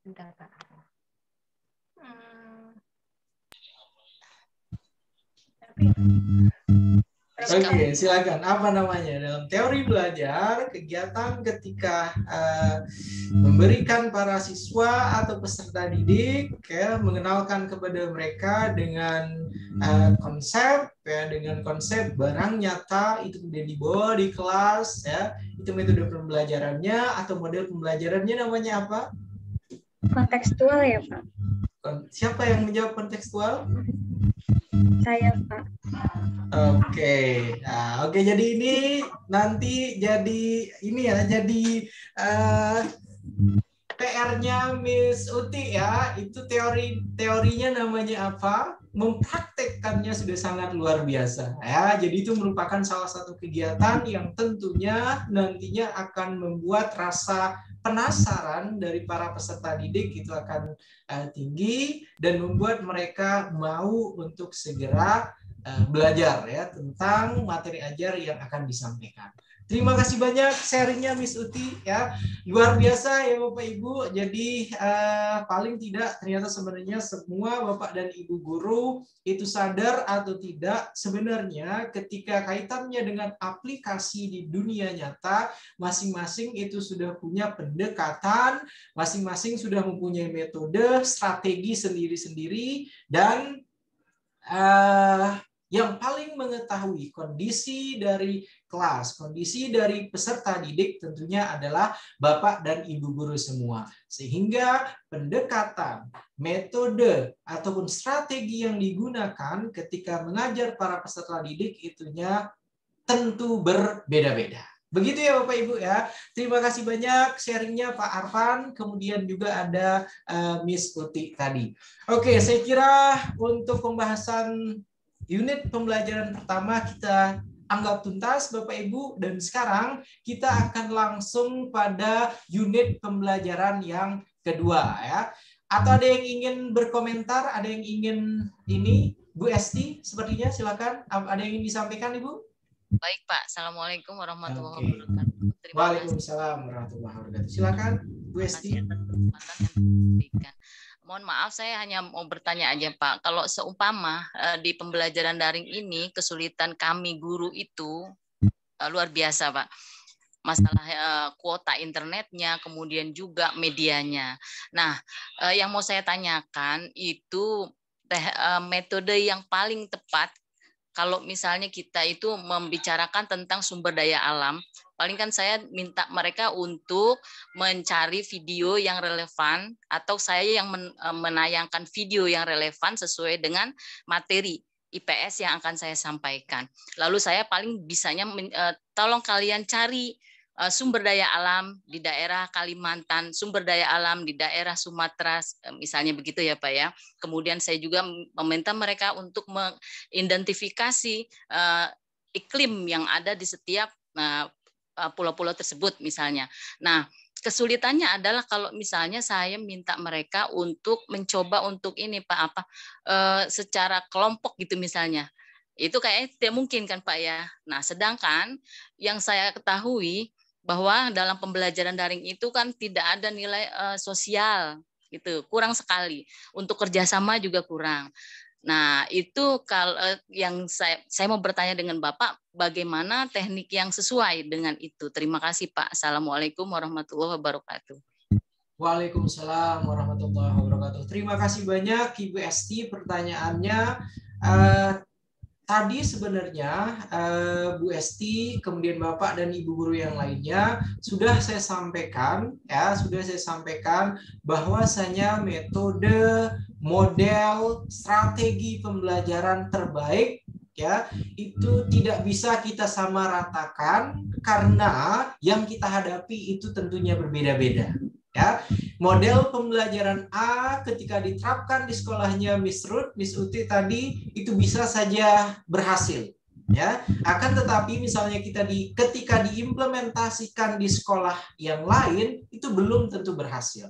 Bentar, Pak. Oke, silakan. Apa namanya? Dalam teori belajar, kegiatan ketika memberikan para siswa atau peserta didik ya, mengenalkan kepada mereka dengan konsep barang nyata itu kemudian dibawa di kelas ya. Itu metode pembelajarannya atau model pembelajarannya namanya apa? Kontekstual ya, Pak. Siapa yang menjawab kontekstual? Saya, Pak. Oke. Nah, oke, jadi ini nanti jadi PR-nya Miss Uti ya. Itu teorinya namanya apa? Mempraktekkannya sudah sangat luar biasa ya. Jadi itu merupakan salah satu kegiatan yang tentunya nantinya akan membuat rasa penasaran dari para peserta didik itu akan tinggi dan membuat mereka mau untuk segera belajar ya tentang materi ajar yang akan disampaikan. Terima kasih banyak sharingnya Miss Uti ya, luar biasa ya Bapak Ibu. Jadi paling tidak ternyata sebenarnya semua Bapak dan Ibu guru itu sadar atau tidak sebenarnya ketika kaitannya dengan aplikasi di dunia nyata, masing-masing itu sudah punya pendekatan, masing-masing sudah mempunyai metode, strategi sendiri-sendiri, dan yang paling mengetahui kondisi dari kelas, kondisi dari peserta didik tentunya adalah Bapak dan Ibu guru semua. Sehingga pendekatan, metode, ataupun strategi yang digunakan ketika mengajar para peserta didik itunya tentu berbeda-beda. Begitu ya Bapak Ibu ya. Terima kasih banyak sharingnya Pak Arfan, kemudian juga ada Miss Uti tadi. Oke, saya kira untuk pembahasan unit pembelajaran pertama kita anggap tuntas Bapak Ibu, dan sekarang kita akan langsung pada unit pembelajaran yang kedua ya. Atau ada yang ingin berkomentar, ada yang ingin ini, Bu Esti sepertinya, silakan. Ada yang ingin disampaikan Ibu? Baik Pak, Assalamualaikum warahmatullahi wabarakatuh. Waalaikumsalam warahmatullahi wabarakatuh. Silakan Bu Esti. Mohon maaf, saya hanya mau bertanya aja Pak, kalau seumpama di pembelajaran daring ini kesulitan kami guru itu luar biasa Pak. Masalah kuota internetnya, kemudian juga medianya. Nah, yang mau saya tanyakan itu metode yang paling tepat kalau misalnya kita itu membicarakan tentang sumber daya alam, paling kan saya minta mereka untuk mencari video yang relevan, atau saya yang menayangkan video yang relevan sesuai dengan materi IPS yang akan saya sampaikan. Lalu saya paling bisanya tolong kalian cari sumber daya alam di daerah Kalimantan, sumber daya alam di daerah Sumatera, misalnya begitu ya Pak ya. Kemudian saya juga meminta mereka untuk mengidentifikasi iklim yang ada di setiap pulau-pulau tersebut misalnya. Nah, kesulitannya adalah kalau misalnya saya minta mereka untuk mencoba untuk ini Pak secara kelompok gitu misalnya. Itu kayaknya tidak mungkin kan Pak ya. Nah, sedangkan yang saya ketahui bahwa dalam pembelajaran daring itu kan tidak ada nilai sosial gitu, kurang sekali. Untuk kerjasama juga kurang. Nah, itu kalau yang saya mau bertanya dengan Bapak, bagaimana teknik yang sesuai dengan itu? Terima kasih Pak. Assalamualaikum warahmatullahi wabarakatuh. Waalaikumsalam warahmatullahi wabarakatuh. Terima kasih banyak Ibu Esti pertanyaannya. Tadi sebenarnya Bu Esti, kemudian Bapak dan Ibu guru yang lainnya sudah saya sampaikan bahwasanya metode, model, strategi pembelajaran terbaik ya itu tidak bisa kita samaratakan karena yang kita hadapi itu tentunya berbeda-beda. Ya, model pembelajaran A ketika diterapkan di sekolahnya Miss Ruth, Miss Uti tadi itu bisa saja berhasil, ya. Akan tetapi misalnya ketika diimplementasikan di sekolah yang lain itu belum tentu berhasil.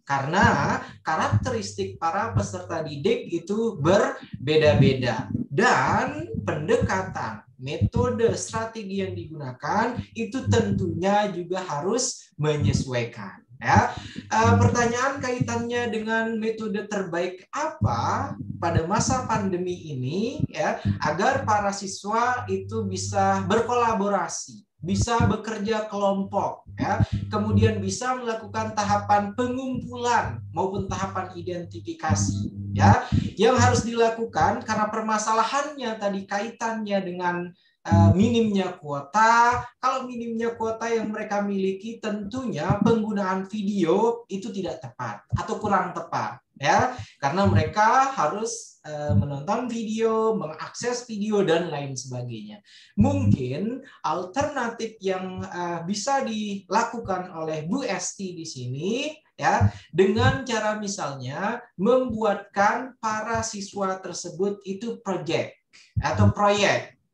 Karena karakteristik para peserta didik itu berbeda-beda dan pendekatan, metode, strategi yang digunakan itu tentunya juga harus menyesuaikan. Ya, pertanyaan kaitannya dengan metode terbaik apa pada masa pandemi ini ya agar para siswa itu bisa berkolaborasi, bisa bekerja kelompok ya, kemudian bisa melakukan tahapan pengumpulan maupun tahapan identifikasi ya yang harus dilakukan karena permasalahannya tadi kaitannya dengan minimnya kuota. Kalau minimnya kuota yang mereka miliki tentunya penggunaan video itu tidak tepat atau kurang tepat ya karena mereka harus menonton video, mengakses video dan lain sebagainya. Mungkin alternatif yang bisa dilakukan oleh Bu Esti di sini ya dengan cara misalnya membuatkan para siswa tersebut itu proyek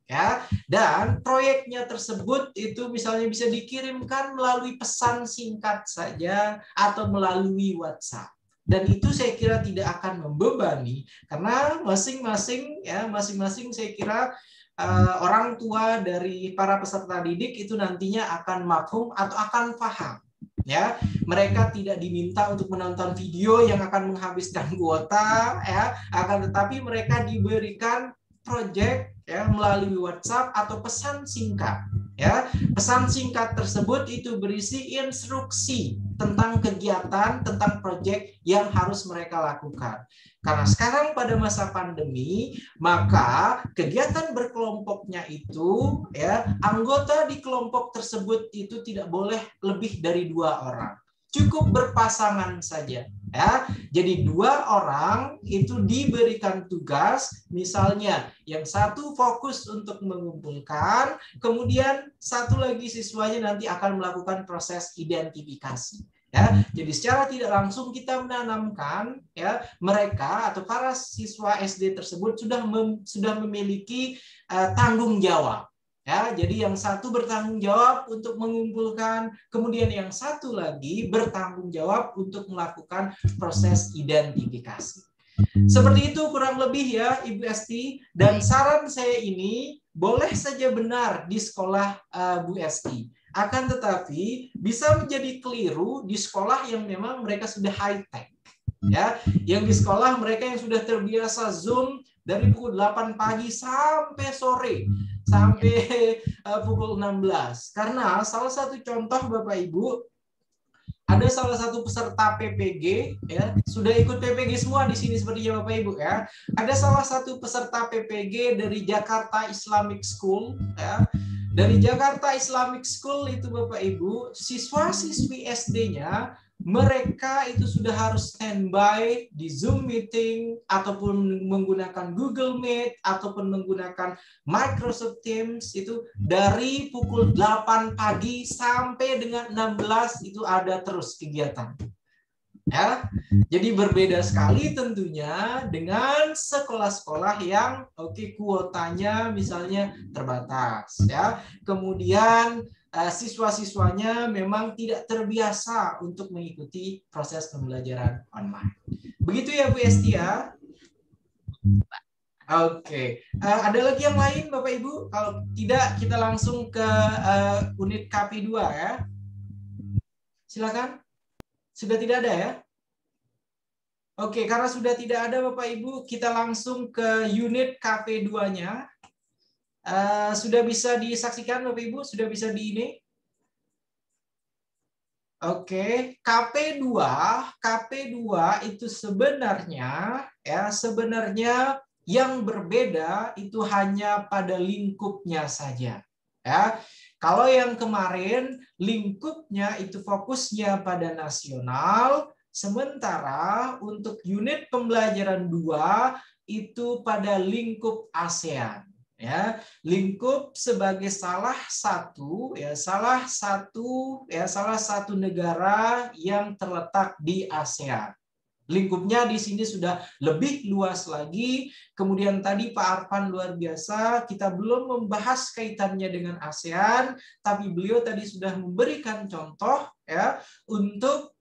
ya, dan proyeknya tersebut itu misalnya bisa dikirimkan melalui pesan singkat saja atau melalui WhatsApp. Dan itu saya kira tidak akan membebani karena masing-masing saya kira orang tua dari para peserta didik itu nantinya akan mafhum atau akan paham. Ya, mereka tidak diminta untuk menonton video yang akan menghabiskan kuota, ya, akan tetapi mereka diberikan proyek ya melalui WhatsApp atau pesan singkat. Ya, pesan singkat tersebut itu berisi instruksi tentang kegiatan, tentang proyek yang harus mereka lakukan. Karena sekarang pada masa pandemi, maka kegiatan berkelompoknya itu, ya, anggota di kelompok tersebut itu tidak boleh lebih dari 2 orang. Cukup berpasangan saja. Ya, jadi 2 orang itu diberikan tugas, misalnya yang satu fokus untuk mengumpulkan, kemudian satu lagi siswanya nanti akan melakukan proses identifikasi. Ya, jadi secara tidak langsung kita menanamkan ya mereka atau para siswa SD tersebut sudah memiliki tanggung jawab. Ya, jadi yang satu bertanggung jawab untuk mengumpulkan, kemudian yang satu lagi bertanggung jawab untuk melakukan proses identifikasi. Seperti itu kurang lebih ya Ibu Esti, dan saran saya ini boleh saja benar di sekolah Bu Esti. Akan tetapi bisa menjadi keliru di sekolah yang memang mereka sudah high tech. Ya, yang di sekolah mereka yang sudah terbiasa Zoom dari pukul 8 pagi sampai sore, sampai pukul 16. Karena salah satu contoh Bapak Ibu, ada salah satu peserta PPG, ya, sudah ikut PPG semua di sini sepertinya Bapak Ibu ya. Ada salah satu peserta PPG dari Jakarta Islamic School, ya. Dari Jakarta Islamic School itu Bapak Ibu, siswa-siswi SD-nya mereka itu sudah harus standby di Zoom meeting ataupun menggunakan Google Meet ataupun menggunakan Microsoft Teams itu dari pukul 8 pagi sampai dengan 16 itu ada terus kegiatan. Ya, jadi berbeda sekali tentunya dengan sekolah-sekolah yang kuotanya misalnya terbatas ya. Kemudian siswa-siswanya memang tidak terbiasa untuk mengikuti proses pembelajaran online. Begitu ya Bu Esti ya? Oke. Ada lagi yang lain Bapak Ibu? Kalau tidak kita langsung ke unit KP2 ya. Silakan. Sudah tidak ada ya? Oke, karena sudah tidak ada Bapak Ibu, kita langsung ke unit KP2-nya. Sudah bisa disaksikan Bapak Ibu? Sudah bisa di ini? Oke, KP2 itu sebenarnya yang berbeda itu hanya pada lingkupnya saja. Ya. Kalau yang kemarin lingkupnya itu fokusnya pada nasional, sementara untuk unit pembelajaran 2 itu pada lingkup ASEAN. Ya, lingkup sebagai salah satu negara yang terletak di ASEAN. Lingkupnya di sini sudah lebih luas lagi. Kemudian tadi Pak Arfan luar biasa, kita belum membahas kaitannya dengan ASEAN, tapi beliau tadi sudah memberikan contoh ya untuk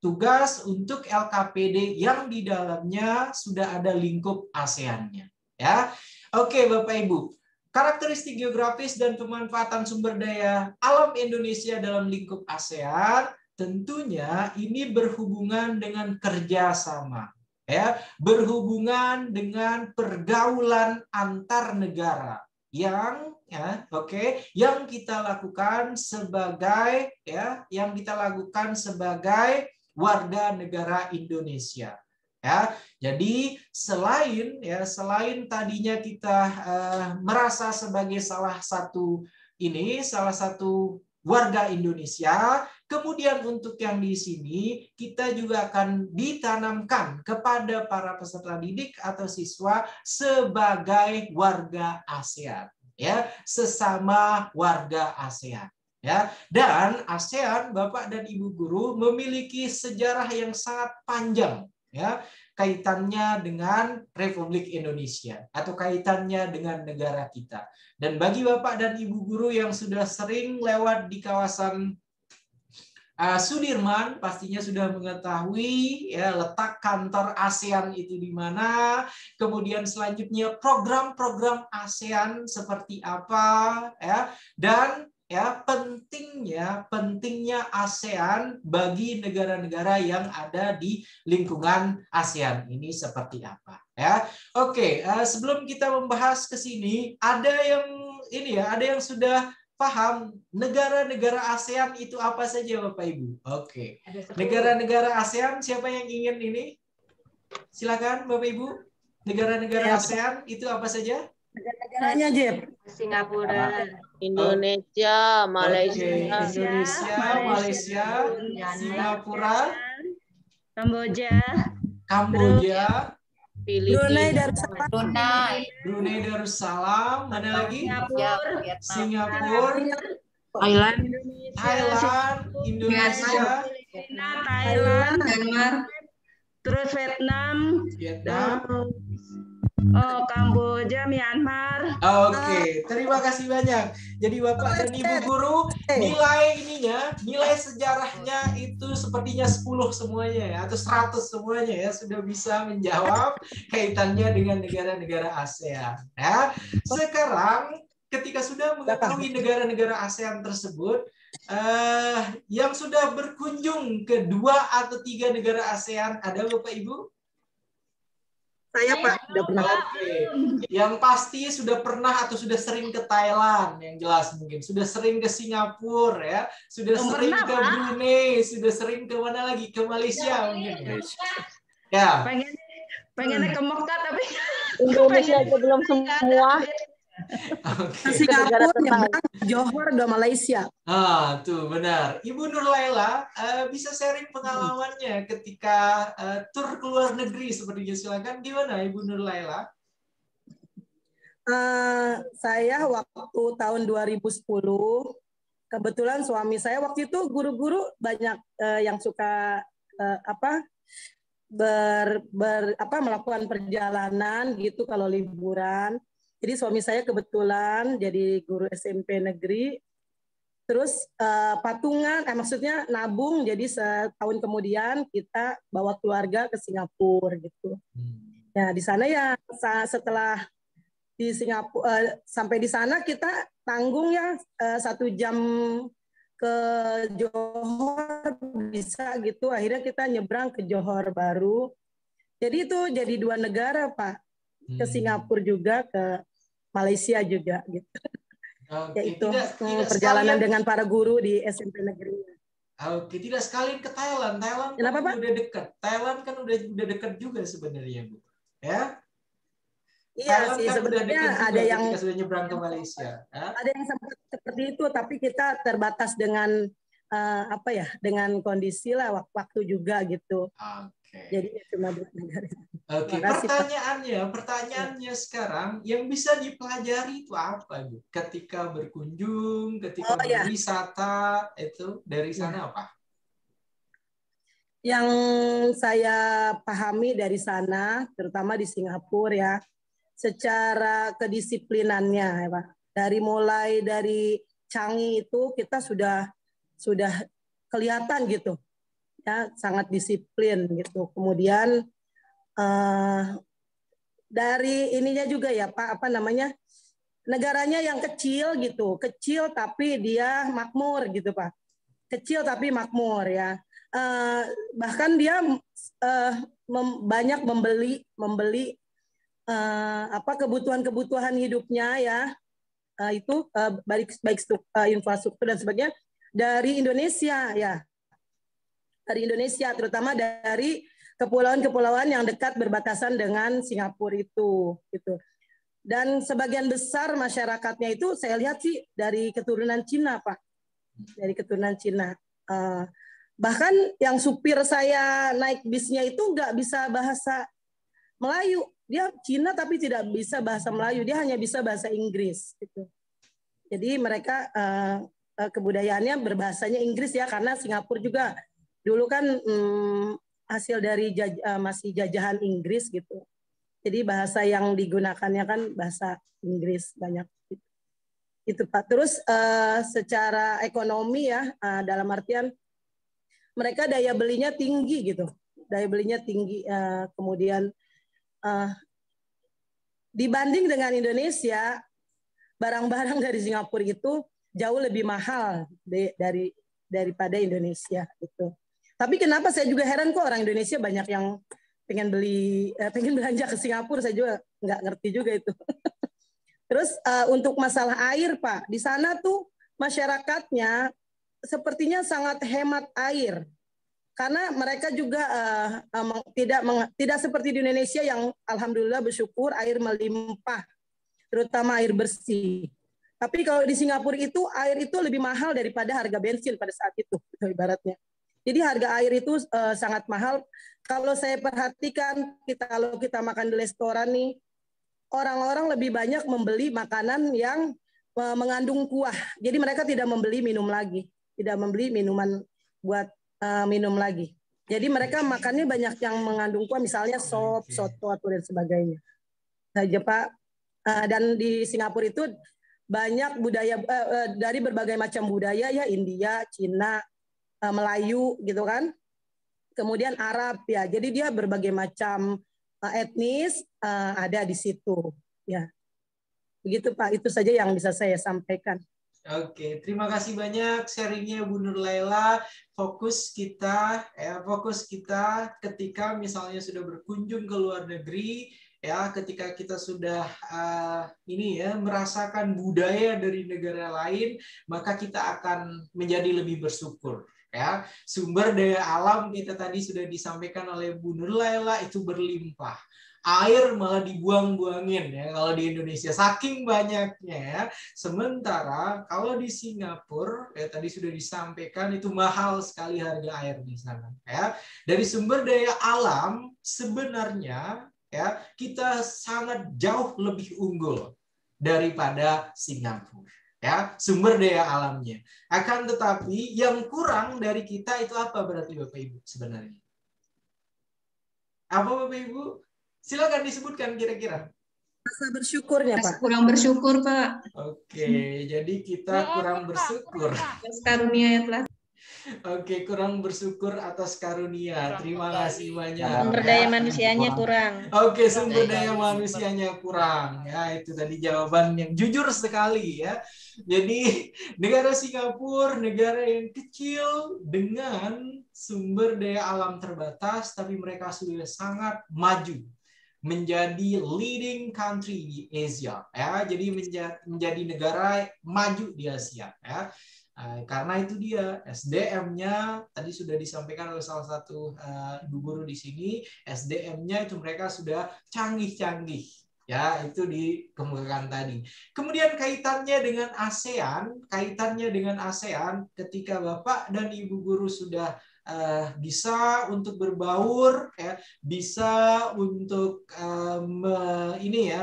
tugas untuk LKPD yang di dalamnya sudah ada lingkup ASEAN-nya. Ya, oke Bapak Ibu. Karakteristik geografis dan pemanfaatan sumber daya alam Indonesia dalam lingkup ASEAN. Tentunya ini berhubungan dengan kerjasama, ya, berhubungan dengan pergaulan antar negara yang kita lakukan sebagai warga negara Indonesia. Ya, jadi selain tadinya kita merasa sebagai salah satu warga Indonesia, kemudian untuk yang di sini kita juga akan ditanamkan kepada para peserta didik atau siswa sebagai warga ASEAN, ya, sesama warga ASEAN. Ya, dan ASEAN, Bapak dan Ibu guru, memiliki sejarah yang sangat panjang, ya, kaitannya dengan Republik Indonesia atau kaitannya dengan negara kita. Dan bagi Bapak dan Ibu guru yang sudah sering lewat di kawasan Sudirman pastinya sudah mengetahui ya letak kantor ASEAN itu di mana. Kemudian selanjutnya program-program ASEAN seperti apa ya, dan ya pentingnya ASEAN bagi negara-negara yang ada di lingkungan ASEAN ini seperti apa ya. Oke, sebelum kita membahas ke sini, ada yang sudah paham negara-negara ASEAN itu apa saja Bapak Ibu? Oke. Negara-negara ASEAN, siapa yang ingin ini? Silakan Bapak Ibu. Negara-negara ASEAN itu apa saja? Negara-negaranya, Jeb. Singapura, Indonesia, Malaysia, Malaysia, Singapura, Kamboja, Filipina, Brunei Darussalam, mana lagi? Singapura, Thailand, Indonesia, Thailand, Denmark, terus Vietnam, Kamboja, Myanmar. Oke, terima kasih banyak. Jadi Bapak dan Ibu guru, nilai sejarahnya itu sepertinya 10 semuanya ya, atau 100 semuanya ya, sudah bisa menjawab kaitannya dengan negara-negara ASEAN. Ya. Sekarang ketika sudah mengetahui negara-negara ASEAN tersebut, yang sudah berkunjung ke 2 atau 3 negara ASEAN ada Bapak Ibu? Saya Pak, sudah pernah. Oke. Yang pasti sudah pernah atau sudah sering ke Thailand, yang jelas mungkin. Sudah sering ke Singapura ya, sudah sering ke Brunei, sudah sering ke mana lagi? Ke Malaysia mungkin. Ya. Pengen ke Mekah tapi Indonesia aja belum semua. Singapura, nyebrang, Johor, udah Malaysia. Tuh benar. Ibu Nur Laila bisa sharing pengalamannya ketika tur ke luar negeri seperti itu. Silakan, gimana Ibu Nur Laila? Saya waktu tahun 2010, kebetulan suami saya waktu itu guru-guru banyak yang suka melakukan perjalanan gitu kalau liburan. Jadi suami saya kebetulan jadi guru SMP negeri, terus patungan, maksudnya nabung, jadi setahun kemudian kita bawa keluarga ke Singapura gitu. Nah di sana ya setelah di Singapura sampai di sana kita tanggung ya 1 jam ke Johor bisa gitu. Akhirnya kita nyebrang ke Johor baru. Jadi itu jadi 2 negara Pak, ke Singapura juga, ke Malaysia juga gitu. Yaitu perjalanan dengan para guru di SMP negeri. Oke, tidak sekali ke Thailand. Thailand kan udah dekat. Thailand kan udah dekat juga sebenarnya, Bu. Ya? Iya sih, sebenarnya ada yang sudah nyebrang ke Malaysia. Ada yang sempat seperti itu, tapi kita terbatas dengan dengan kondisi lah, waktu juga gitu. Jadi cuma 2 negara. Oke, pertanyaannya sekarang yang bisa dipelajari itu apa, Bu? Ketika berkunjung, ketika berwisata, itu dari sana apa? Yang saya pahami dari sana, terutama di Singapura ya, secara kedisiplinannya, ya Pak. Mulai dari Changi itu kita sudah kelihatan gitu, ya sangat disiplin gitu. Kemudian dari ininya juga ya Pak, negaranya yang kecil gitu, kecil tapi dia makmur gitu Pak, kecil tapi makmur ya. Bahkan dia banyak membeli kebutuhan hidupnya ya, itu baik infrastruktur dan sebagainya dari Indonesia ya, dari Indonesia, terutama dari kepulauan-kepulauan yang dekat berbatasan dengan Singapura itu gitu. Dan sebagian besar masyarakatnya itu saya lihat sih dari keturunan Cina Pak, dari keturunan Cina. Bahkan yang supir saya naik bisnya itu nggak bisa bahasa Melayu, dia Cina tapi tidak bisa bahasa Melayu, dia hanya bisa bahasa Inggris gitu. Jadi mereka kebudayaannya berbahasanya Inggris ya, karena Singapura juga dulu kan hasil dari masih jajahan Inggris gitu. Jadi bahasa yang digunakannya kan bahasa Inggris banyak. Itu Pak. Terus secara ekonomi ya, dalam artian mereka daya belinya tinggi gitu, daya belinya tinggi. Kemudian dibanding dengan Indonesia, barang-barang dari Singapura itu jauh lebih mahal daripada Indonesia gitu. Tapi kenapa saya juga heran kok orang Indonesia banyak yang pengen belanja ke Singapura, saya juga nggak ngerti juga itu. Terus untuk masalah air Pak, di sana tuh masyarakatnya sepertinya sangat hemat air. Karena mereka juga tidak seperti di Indonesia yang alhamdulillah bersyukur air melimpah, terutama air bersih. Tapi kalau di Singapura itu air itu lebih mahal daripada harga bensin pada saat itu ibaratnya. Jadi harga air itu sangat mahal. Kalau saya perhatikan, kalau kita makan di restoran nih, orang-orang lebih banyak membeli makanan yang mengandung kuah. Jadi mereka tidak membeli minum lagi, tidak membeli minuman buat minum lagi. Jadi mereka makannya banyak yang mengandung kuah, misalnya sop, soto atau dan sebagainya. Saja Pak. Dan di Singapura itu banyak budaya dari berbagai macam budaya ya, India, Cina, Melayu gitu kan, kemudian Arab ya, jadi dia berbagai macam etnis ada di situ ya, begitu Pak. Itu saja yang bisa saya sampaikan. Oke, terima kasih banyak sharingnya Bu Nur Laila. Fokus kita ketika misalnya sudah berkunjung ke luar negeri ya, ketika kita sudah merasakan budaya dari negara lain, maka kita akan menjadi lebih bersyukur. Ya, sumber daya alam kita tadi sudah disampaikan oleh Bu Nur Laila itu berlimpah. Air malah dibuang-buangin ya kalau di Indonesia saking banyaknya ya. Sementara kalau di Singapura ya tadi sudah disampaikan itu mahal sekali harga air di sana ya. Dari sumber daya alam sebenarnya ya kita sangat jauh lebih unggul daripada Singapura. Ya, sumber daya alamnya. Akan tetapi yang kurang dari kita itu apa berarti Bapak Ibu sebenarnya? Apa Bapak Ibu? Silakan disebutkan kira-kira. Rasa bersyukurnya Pak. Kurang bersyukur Pak. Oke, jadi kita kurang bersyukur. Karunia yang telah. Oke, kurang bersyukur atas karunia. Terima kasih banyak. Sumber daya manusianya kurang. Oke, sumber daya manusianya kurang. Ya, itu tadi jawaban yang jujur sekali ya. Jadi, negara Singapura, negara yang kecil dengan sumber daya alam terbatas, tapi mereka sudah sangat maju menjadi leading country di Asia. Ya, jadi menjadi negara maju di Asia. Ya. Karena itu dia SDM-nya tadi sudah disampaikan oleh salah satu guru di sini, SDM-nya itu mereka sudah canggih-canggih ya, itu dikemukakan tadi. Kemudian kaitannya dengan ASEAN ketika Bapak dan Ibu guru sudah bisa untuk berbaur ya, bisa untuk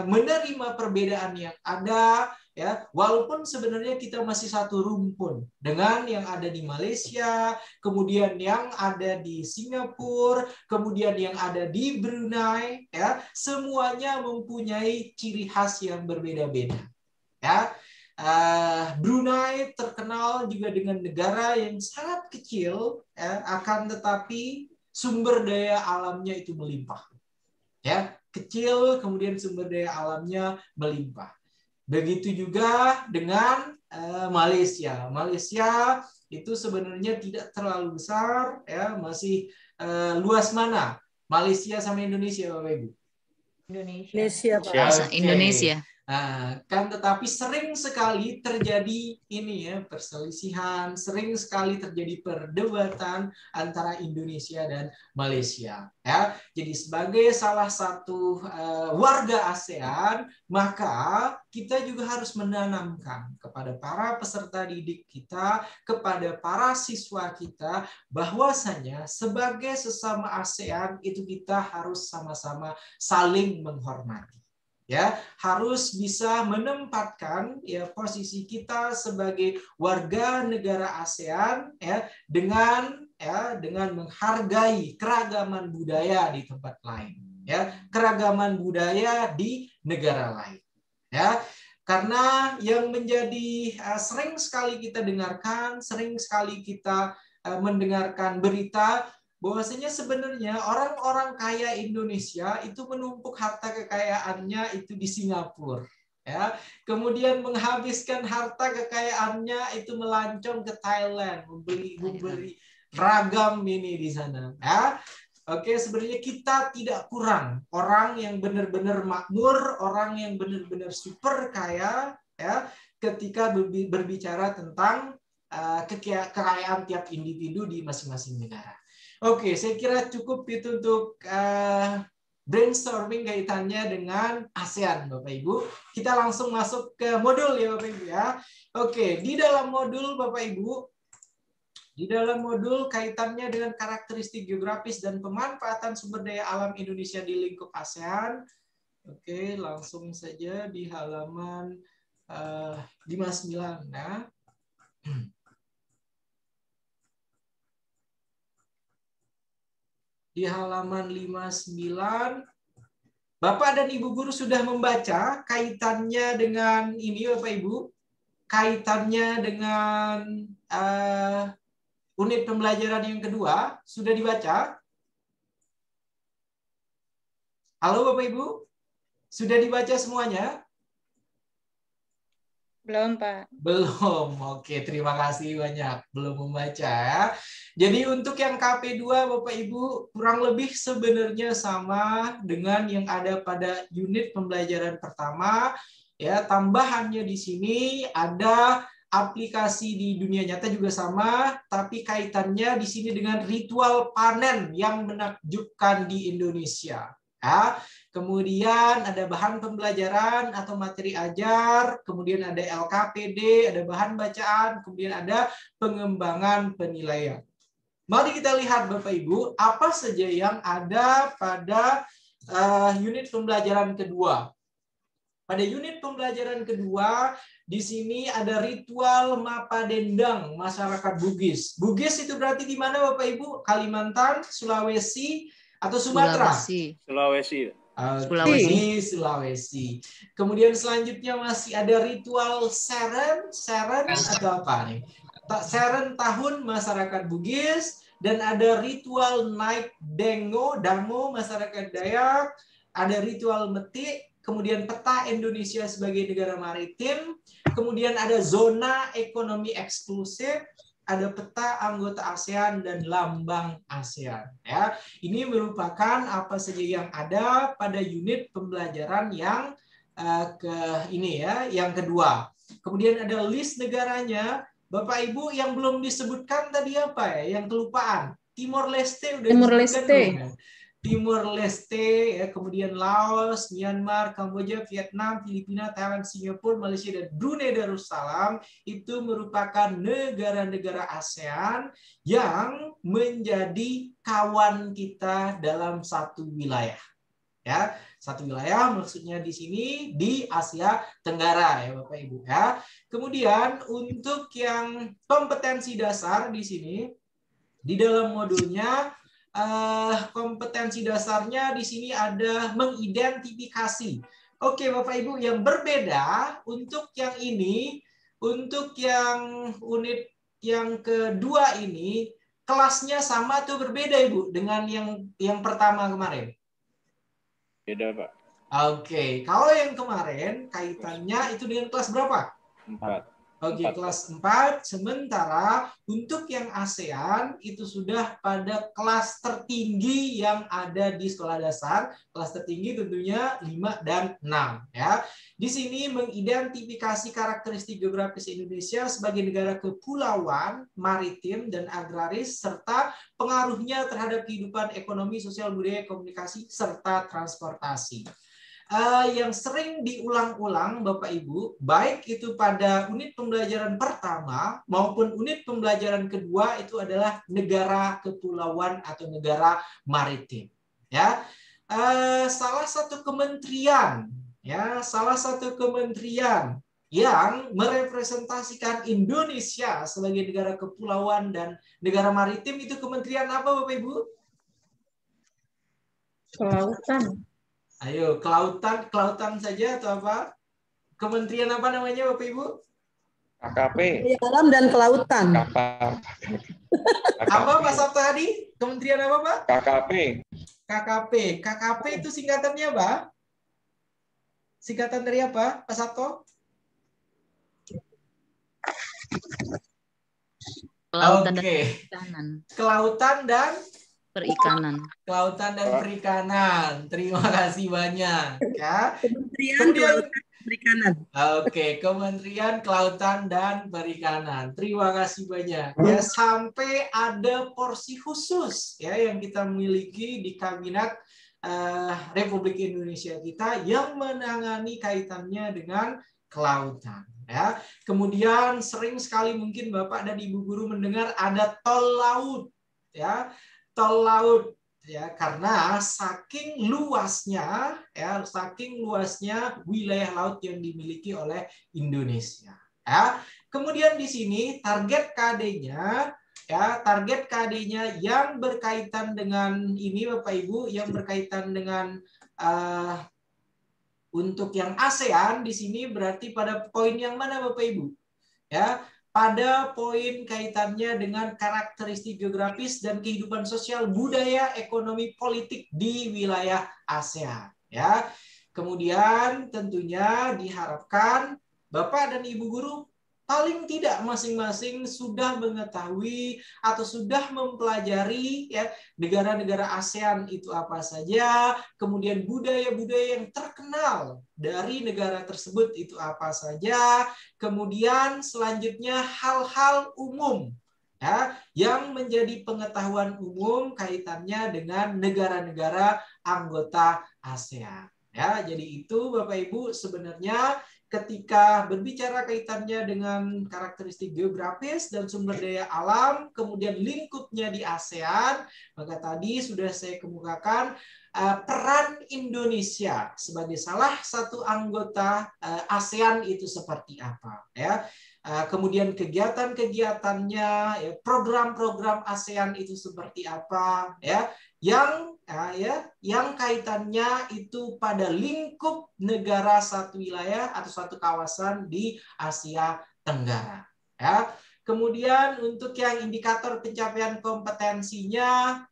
menerima perbedaan yang ada ya, walaupun sebenarnya kita masih satu rumpun dengan yang ada di Malaysia, kemudian yang ada di Singapura, kemudian yang ada di Brunei ya, semuanya mempunyai ciri khas yang berbeda-beda ya. Brunei terkenal juga dengan negara yang sangat kecil ya, akan tetapi sumber daya alamnya itu melimpah ya, kecil kemudian sumber daya alamnya melimpah. Begitu juga dengan Malaysia. Malaysia itu sebenarnya tidak terlalu besar ya, masih luas mana Malaysia sama Indonesia Bapak Ibu? Indonesia Pak. Okay. Indonesia. Kan tetapi sering sekali terjadi ini ya, perselisihan, sering sekali terjadi perdebatan antara Indonesia dan Malaysia ya. Jadi sebagai salah satu warga ASEAN, maka kita juga harus menanamkan kepada para peserta didik kita, kepada para siswa kita, bahwasanya sebagai sesama ASEAN itu kita harus sama-sama saling menghormati. Ya, harus bisa menempatkan ya posisi kita sebagai warga negara ASEAN ya dengan menghargai keragaman budaya di tempat lain ya, keragaman budaya di negara lain ya. Karena yang menjadi sering sekali kita dengarkan, sering sekali kita mendengarkan berita bahwasanya sebenarnya orang-orang kaya Indonesia itu menumpuk harta kekayaannya itu di Singapura, ya. Kemudian menghabiskan harta kekayaannya itu melancong ke Thailand, membeli ragam ini di sana, ya. Oke, sebenarnya kita tidak kurang orang yang benar-benar makmur, orang yang benar-benar super kaya, ya, ketika berbicara tentang kekayaan tiap individu di masing-masing negara. Oke, saya kira cukup itu untuk brainstorming kaitannya dengan ASEAN, Bapak Ibu. Kita langsung masuk ke modul ya, Bapak Ibu ya. Oke, di dalam modul Bapak Ibu, di dalam modul kaitannya dengan karakteristik geografis dan pemanfaatan sumber daya alam Indonesia di lingkup ASEAN. Oke, langsung saja di halaman 59 ya. Di halaman 59, Bapak dan Ibu guru sudah membaca kaitannya dengan ini, Bapak Ibu, kaitannya dengan unit pembelajaran yang kedua, sudah dibaca? Halo Bapak Ibu, sudah dibaca semuanya? Belum, Pak. Belum. Oke, terima kasih banyak. Belum membaca ya. Jadi untuk yang KP2 Bapak Ibu kurang lebih sebenarnya sama dengan yang ada pada unit pembelajaran pertama. Ya, tambahannya di sini ada aplikasi di dunia nyata juga sama, tapi kaitannya di sini dengan ritual panen yang menakjubkan di Indonesia. Ya. Kemudian ada bahan pembelajaran atau materi ajar, kemudian ada LKPD, ada bahan bacaan, kemudian ada pengembangan penilaian. Mari kita lihat Bapak Ibu, apa saja yang ada pada unit pembelajaran kedua. Pada unit pembelajaran kedua, di sini ada ritual Mapadendang masyarakat Bugis. Bugis itu berarti di mana Bapak Ibu? Kalimantan, Sulawesi, atau Sumatera? Sulawesi. Sulawesi. Kemudian selanjutnya masih ada ritual Seren atau apa nih? Seren tahun masyarakat Bugis, dan ada ritual naik dango masyarakat Dayak, ada ritual metik, kemudian peta Indonesia sebagai negara maritim, kemudian ada zona ekonomi eksklusif, ada peta anggota ASEAN dan lambang ASEAN. Ya, ini merupakan apa saja yang ada pada unit pembelajaran yang yang kedua. Kemudian ada list negaranya. Bapak Ibu yang belum disebutkan tadi apa ya? Yang kelupaan. Timor Leste udah disebutkan belum ya? Timor Leste, ya, kemudian Laos, Myanmar, Kamboja, Vietnam, Filipina, Thailand, Singapura, Malaysia, dan Brunei Darussalam itu merupakan negara-negara ASEAN yang menjadi kawan kita dalam satu wilayah. Ya, satu wilayah maksudnya di sini di Asia Tenggara ya Bapak Ibu ya. Kemudian untuk yang kompetensi dasar di sini di dalam modulnya kompetensi dasarnya di sini ada mengidentifikasi. Oke Bapak Ibu, yang berbeda untuk yang ini, untuk yang unit yang kedua ini kelasnya sama atau berbeda Ibu dengan yang pertama kemarin? Beda Pak. Oke, kalau yang kemarin kaitannya itu dengan kelas berapa? 4. Oke, kelas 4. Sementara untuk yang ASEAN itu sudah pada kelas tertinggi yang ada di sekolah dasar. Kelas tertinggi tentunya 5 dan 6 ya. Di sini mengidentifikasi karakteristik geografis Indonesia sebagai negara kepulauan, maritim dan agraris serta pengaruhnya terhadap kehidupan ekonomi, sosial, budaya, komunikasi serta transportasi. Yang sering diulang-ulang Bapak Ibu, baik itu pada unit pembelajaran pertama maupun unit pembelajaran kedua itu adalah negara kepulauan atau negara maritim. Ya, salah satu kementerian yang merepresentasikan Indonesia sebagai negara kepulauan dan negara maritim itu kementerian apa Bapak Ibu? Kelautan. Ayo, kelautan saja atau apa? Kementerian apa namanya Bapak Ibu? KKP. Alam dan Kelautan. Apa Pak Sabto tadi? Kementerian apa Pak? KKP. KKP. KKP itu singkatannya apa? Singkatan dari apa Pak Sabto? Kelautan dan Oke. perikanan. Kelautan dan Perikanan. Kelautan dan Perikanan. Terima kasih banyak ya. Kementerian Kemudian Kelautan dan Perikanan. Oke, Kementerian Kelautan dan Perikanan. Terima kasih banyak. Ya, sampai ada porsi khusus ya yang kita miliki di Kabinet Republik Indonesia kita yang menangani kaitannya dengan kelautan. Ya, kemudian sering sekali mungkin Bapak dan Ibu guru mendengar ada tol laut, ya, tol laut, ya, karena saking luasnya wilayah laut yang dimiliki oleh Indonesia. Ya, kemudian di sini target KD-nya, ya, target KD-nya yang berkaitan dengan ini Bapak Ibu, yang berkaitan dengan untuk yang ASEAN di sini berarti pada poin yang mana Bapak Ibu? Ya, pada poin kaitannya dengan karakteristik geografis dan kehidupan sosial, budaya, ekonomi, politik di wilayah ASEAN. Ya, kemudian tentunya diharapkan Bapak dan Ibu guru paling tidak masing-masing sudah mengetahui atau sudah mempelajari ya negara-negara ASEAN itu apa saja, kemudian budaya-budaya yang terkenal dari negara tersebut itu apa saja, kemudian selanjutnya hal-hal umum ya yang menjadi pengetahuan umum kaitannya dengan negara-negara anggota ASEAN. Ya, jadi itu Bapak Ibu sebenarnya ketika berbicara kaitannya dengan karakteristik geografis dan sumber daya alam, kemudian lingkupnya di ASEAN, maka tadi sudah saya kemukakan peran Indonesia sebagai salah satu anggota ASEAN itu seperti apa, ya. Kemudian kegiatan-kegiatannya, ya, program-program ASEAN itu seperti apa, ya, yang kaitannya itu pada lingkup negara satu wilayah atau satu kawasan di Asia Tenggara. Ya. Kemudian untuk yang indikator pencapaian kompetensinya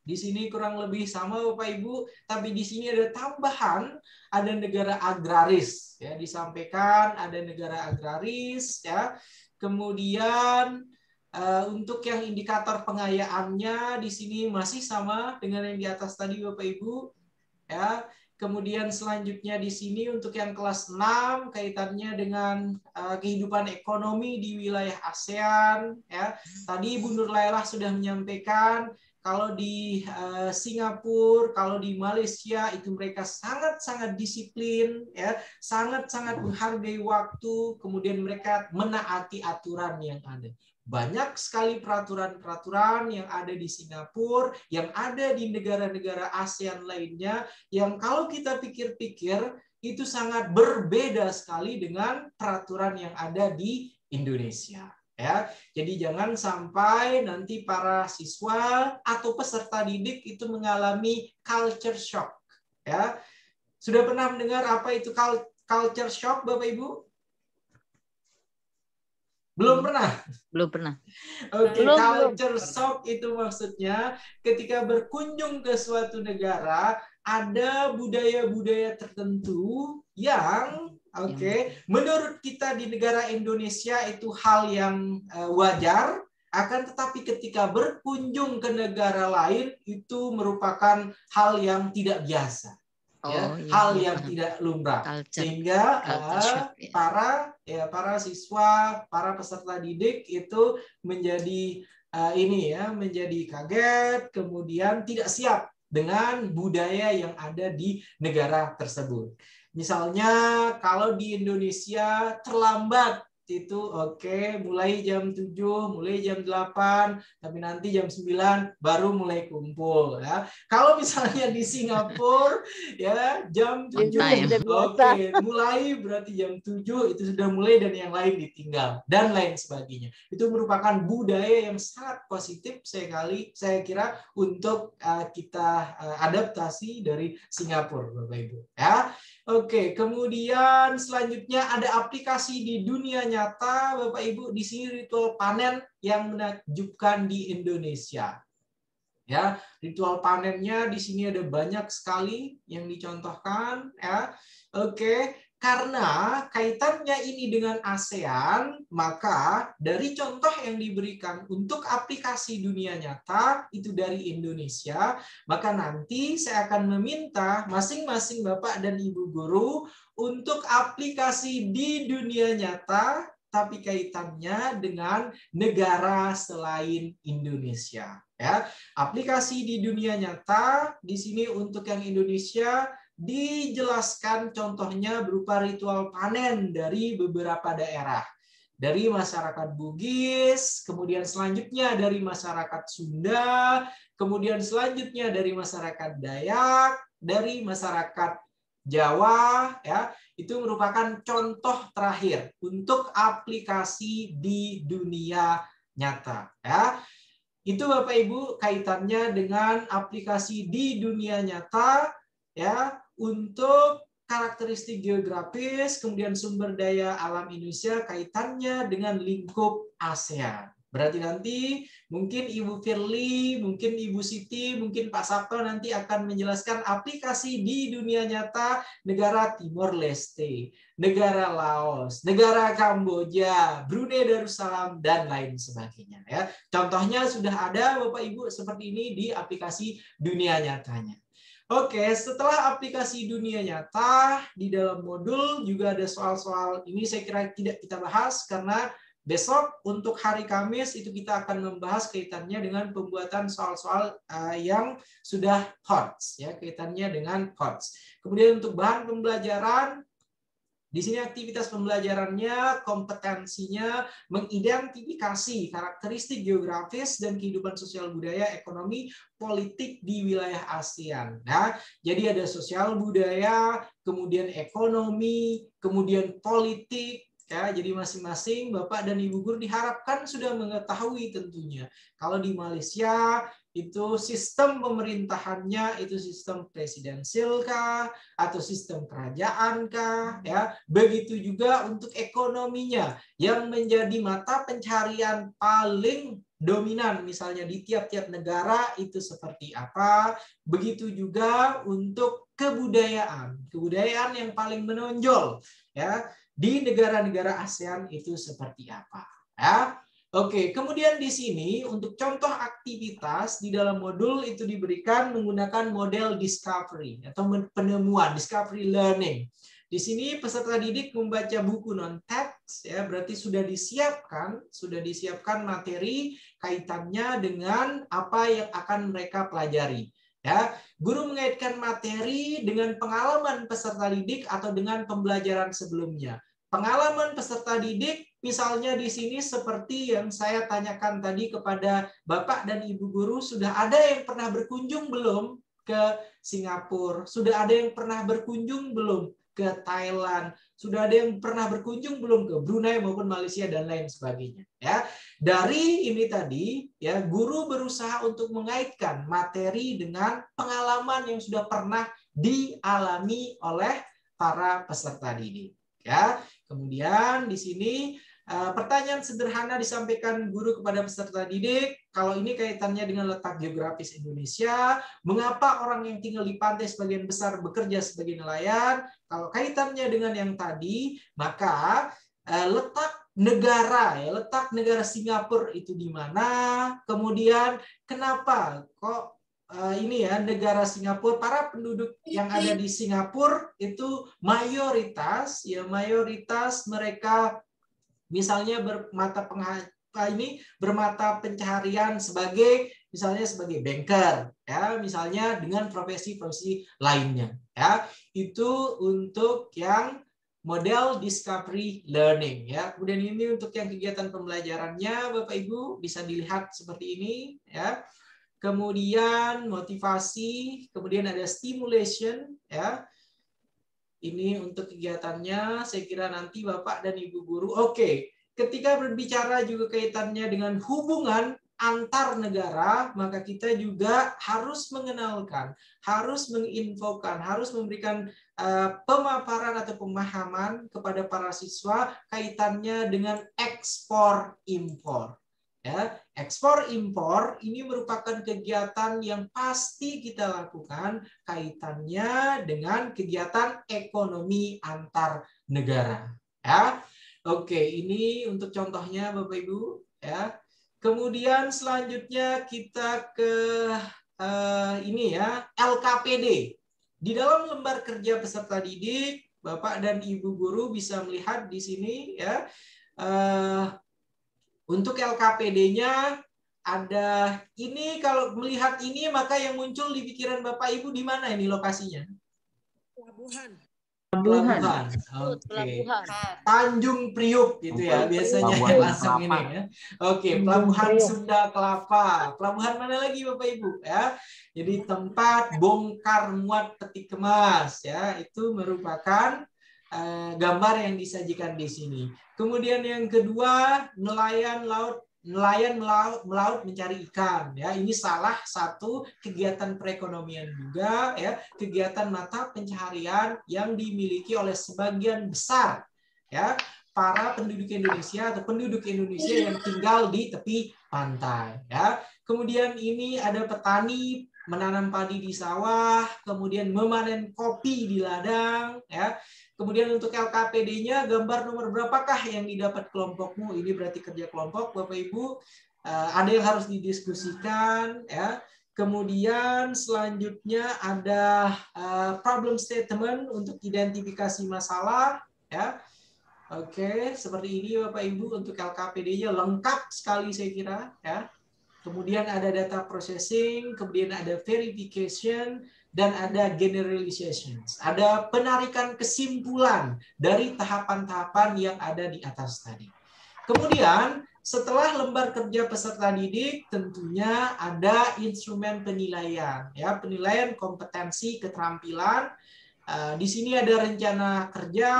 di sini kurang lebih sama Bapak Ibu, tapi di sini ada tambahan, ada negara agraris ya, disampaikan ada negara agraris ya. Kemudian untuk yang indikator pengayaannya di sini masih sama dengan yang di atas tadi Bapak Ibu ya. Kemudian selanjutnya di sini untuk yang kelas 6 kaitannya dengan kehidupan ekonomi di wilayah ASEAN ya. Tadi Bu Nur Lailah sudah menyampaikan kalau di Singapura, kalau di Malaysia itu mereka sangat-sangat disiplin ya, sangat-sangat menghargai waktu, kemudian mereka menaati aturan yang ada. Banyak sekali peraturan-peraturan yang ada di Singapura, yang ada di negara-negara ASEAN lainnya, yang kalau kita pikir-pikir itu sangat berbeda sekali dengan peraturan yang ada di Indonesia. Ya, jadi jangan sampai nanti para siswa atau peserta didik itu mengalami culture shock. Ya, sudah pernah mendengar apa itu culture shock, Bapak Ibu? Belum pernah? Belum pernah. Oke, culture shock itu maksudnya ketika berkunjung ke suatu negara, ada budaya-budaya tertentu yang menurut kita di negara Indonesia itu hal yang wajar, akan tetapi ketika berkunjung ke negara lain itu merupakan hal yang tidak biasa. Hal yang tidak lumrah, sehingga para siswa, para peserta didik itu menjadi menjadi kaget, kemudian tidak siap dengan budaya yang ada di negara tersebut. Misalnya kalau di Indonesia terlambat itu mulai jam 7, mulai jam 8, tapi nanti jam 9 baru mulai kumpul ya. Kalau misalnya di Singapura ya jam 7 mulai berarti jam 7 itu sudah mulai dan yang lain ditinggal dan lain sebagainya. Itu merupakan budaya yang sangat positif saya kira untuk kita adaptasi dari Singapura Bapak Ibu ya. Oke, kemudian selanjutnya ada aplikasi di dunia nyata, Bapak Ibu. Di sini ritual panen yang menakjubkan di Indonesia. Ya, ritual panennya di sini ada banyak sekali yang dicontohkan. Ya, oke. Karena kaitannya ini dengan ASEAN, maka dari contoh yang diberikan untuk aplikasi dunia nyata itu dari Indonesia, maka nanti saya akan meminta masing-masing Bapak dan Ibu guru untuk aplikasi di dunia nyata, tapi kaitannya dengan negara selain Indonesia. Ya, aplikasi di dunia nyata di sini untuk yang Indonesia dijelaskan contohnya berupa ritual panen dari beberapa daerah. Dari masyarakat Bugis, kemudian selanjutnya dari masyarakat Sunda, kemudian selanjutnya dari masyarakat Dayak, dari masyarakat Jawa, ya, itu merupakan contoh terakhir untuk aplikasi di dunia nyata. Ya. Itu Bapak Ibu kaitannya dengan aplikasi di dunia nyata, ya, untuk karakteristik geografis, kemudian sumber daya alam Indonesia kaitannya dengan lingkup ASEAN. Berarti nanti mungkin Ibu Firly, mungkin Ibu Siti, mungkin Pak Sabto nanti akan menjelaskan aplikasi di dunia nyata negara Timor Leste, negara Laos, negara Kamboja, Brunei Darussalam, dan lain sebagainya. Ya. Contohnya sudah ada Bapak Ibu seperti ini di aplikasi dunia nyatanya. Oke, setelah aplikasi dunia nyata, di dalam modul juga ada soal-soal ini saya kira tidak kita bahas karena besok untuk hari Kamis itu kita akan membahas kaitannya dengan pembuatan soal-soal yang sudah HOTS, ya, kaitannya dengan HOTS. Kemudian untuk bahan pembelajaran, di sini aktivitas pembelajarannya, kompetensinya, mengidentifikasi karakteristik geografis dan kehidupan sosial budaya, ekonomi, politik di wilayah ASEAN. Nah, jadi ada sosial budaya, kemudian ekonomi, kemudian politik. Ya, jadi masing-masing Bapak dan Ibu guru diharapkan sudah mengetahui tentunya. Kalau di Malaysia itu sistem pemerintahannya itu sistem presidensil kah atau sistem kerajaan kah, ya. Begitu juga untuk ekonominya yang menjadi mata pencarian paling dominan misalnya di tiap-tiap negara itu seperti apa. Begitu juga untuk kebudayaan yang paling menonjol, ya, di negara-negara ASEAN itu seperti apa, ya. Oke, kemudian di sini untuk contoh aktivitas di dalam modul itu diberikan menggunakan model discovery atau penemuan, discovery learning. Di sini peserta didik membaca buku non-teks, ya, berarti sudah disiapkan materi kaitannya dengan apa yang akan mereka pelajari. Ya, guru mengaitkan materi dengan pengalaman peserta didik atau dengan pembelajaran sebelumnya. Pengalaman peserta didik misalnya di sini seperti yang saya tanyakan tadi kepada Bapak dan Ibu guru, sudah ada yang pernah berkunjung belum ke Singapura? Sudah ada yang pernah berkunjung belum ke Thailand? Sudah ada yang pernah berkunjung belum ke Brunei maupun Malaysia dan lain sebagainya, ya. Dari ini tadi, ya, guru berusaha untuk mengaitkan materi dengan pengalaman yang sudah pernah dialami oleh para peserta didik, ya. Kemudian di sini pertanyaan sederhana disampaikan guru kepada peserta didik. Kalau ini kaitannya dengan letak geografis Indonesia, mengapa orang yang tinggal di pantai sebagian besar bekerja sebagai nelayan? Kalau kaitannya dengan yang tadi, maka letak negara Singapura itu di mana? Kemudian kenapa kok ini ya negara Singapura, para penduduk yang ada di Singapura itu mayoritas mereka misalnya bermata pencaharian sebagai banker, ya, misalnya dengan profesi-profesi lainnya, ya. Itu untuk yang model discovery learning, ya. Kemudian ini untuk yang kegiatan pembelajarannya Bapak Ibu bisa dilihat seperti ini, ya. Kemudian motivasi, kemudian ada stimulation, ya. Ini untuk kegiatannya, saya kira nanti Bapak dan Ibu guru. Oke, ketika berbicara juga kaitannya dengan hubungan antar negara, maka kita juga harus mengenalkan, harus menginfokan, harus memberikan pemaparan atau pemahaman kepada para siswa kaitannya dengan ekspor impor. Ya, ekspor impor ini merupakan kegiatan yang pasti kita lakukan kaitannya dengan kegiatan ekonomi antar negara. Ya, oke, ini untuk contohnya Bapak Ibu. Ya, kemudian selanjutnya kita ke ini ya, LKPD. Di dalam lembar kerja peserta didik, Bapak dan Ibu guru bisa melihat di sini ya. Untuk LKPD-nya ada ini, kalau melihat ini maka yang muncul di pikiran Bapak Ibu di mana ini lokasinya? Pelabuhan. Pelabuhan. Oke. Tanjung Priuk gitu ya biasanya langsung ini ya. Oke, Pelabuhan Sunda Kelapa. Pelabuhan mana lagi Bapak Ibu ya? Jadi tempat bongkar muat peti kemas ya, itu merupakan gambar yang disajikan di sini. Kemudian yang kedua, nelayan melaut mencari ikan ya. Ini salah satu kegiatan perekonomian juga ya, kegiatan mata pencaharian yang dimiliki oleh sebagian besar ya para penduduk Indonesia atau penduduk Indonesia yang tinggal di tepi pantai ya. Kemudian ini ada petani menanam padi di sawah, kemudian memanen kopi di ladang ya. Kemudian untuk LKPD-nya, gambar nomor berapakah yang didapat kelompokmu? Ini berarti kerja kelompok, Bapak Ibu. Ada yang harus didiskusikan, ya. Kemudian selanjutnya ada problem statement untuk identifikasi masalah, ya. Oke, seperti ini Bapak Ibu untuk LKPD-nya lengkap sekali saya kira, ya. Kemudian ada data processing, kemudian ada verification, dan ada generalizations. Ada penarikan kesimpulan dari tahapan-tahapan yang ada di atas tadi. Kemudian setelah lembar kerja peserta didik tentunya ada instrumen penilaian, ya, penilaian kompetensi keterampilan. Di sini ada rencana kerja,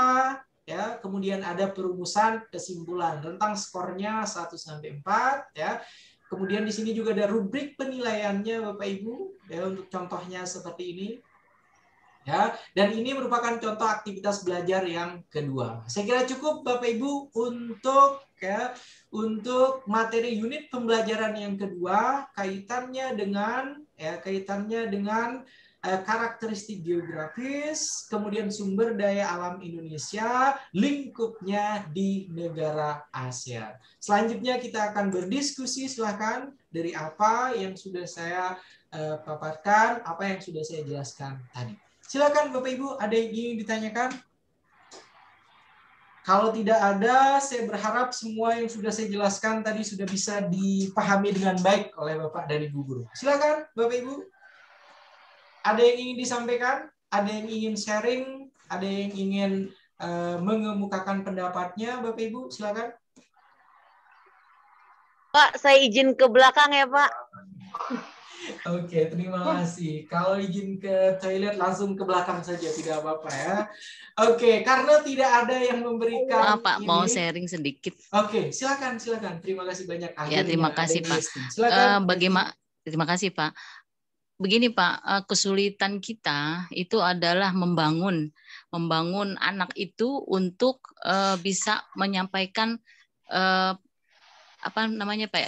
ya, kemudian ada perumusan kesimpulan tentang skornya 1 sampai 4, ya. Kemudian di sini juga ada rubrik penilaiannya Bapak Ibu ya, untuk contohnya seperti ini. Ya, dan ini merupakan contoh aktivitas belajar yang kedua. Saya kira cukup Bapak Ibu untuk materi unit pembelajaran yang kedua kaitannya dengan karakteristik geografis, kemudian sumber daya alam Indonesia, lingkupnya di negara ASEAN. Selanjutnya kita akan berdiskusi, silakan dari apa yang sudah saya paparkan, apa yang sudah saya jelaskan tadi. Silakan Bapak Ibu, ada yang ingin ditanyakan? Kalau tidak ada, saya berharap semua yang sudah saya jelaskan tadi sudah bisa dipahami dengan baik oleh Bapak dan Ibu guru. Silakan Bapak Ibu. Ada yang ingin disampaikan? Ada yang ingin sharing? Ada yang ingin mengemukakan pendapatnya? Bapak Ibu, silakan. Pak, saya izin ke belakang ya, Pak. Oke, terima kasih. Kalau izin ke toilet langsung ke belakang saja, tidak apa-apa ya. Oke, karena tidak ada yang memberikan Pak, mau sharing sedikit. Oke, silakan. Terima kasih banyak. Ya, terima kasih Pak. Terima kasih Pak. Begini Pak, kesulitan kita itu adalah membangun anak itu untuk bisa menyampaikan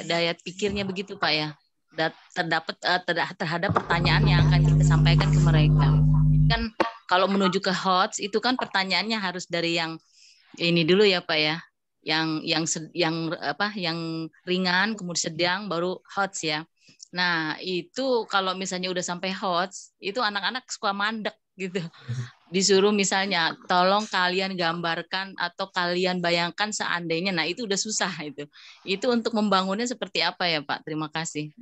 daya pikirnya begitu Pak ya, terhadap pertanyaan yang akan kita sampaikan ke mereka. Kan kalau menuju ke HOTS itu kan pertanyaannya harus dari yang ini dulu ya Pak ya, yang ringan, kemudian sedang, baru HOTS ya. Nah, itu kalau misalnya udah sampai HOTS, itu anak-anak suka mandek gitu. Disuruh misalnya, tolong kalian gambarkan atau kalian bayangkan seandainya, nah itu udah susah itu. Itu untuk membangunnya seperti apa ya Pak? Terima kasih.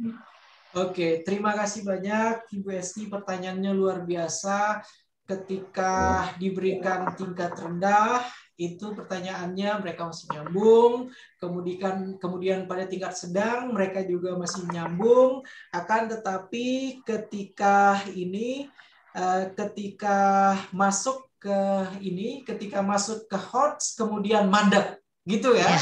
Oke, terima kasih banyak Ibu Esti, pertanyaannya luar biasa. Ketika diberikan tingkat rendah, itu pertanyaannya mereka masih nyambung, kemudian pada tingkat sedang mereka juga masih nyambung, akan tetapi ketika masuk ke HOTS kemudian mandek Gitu ya.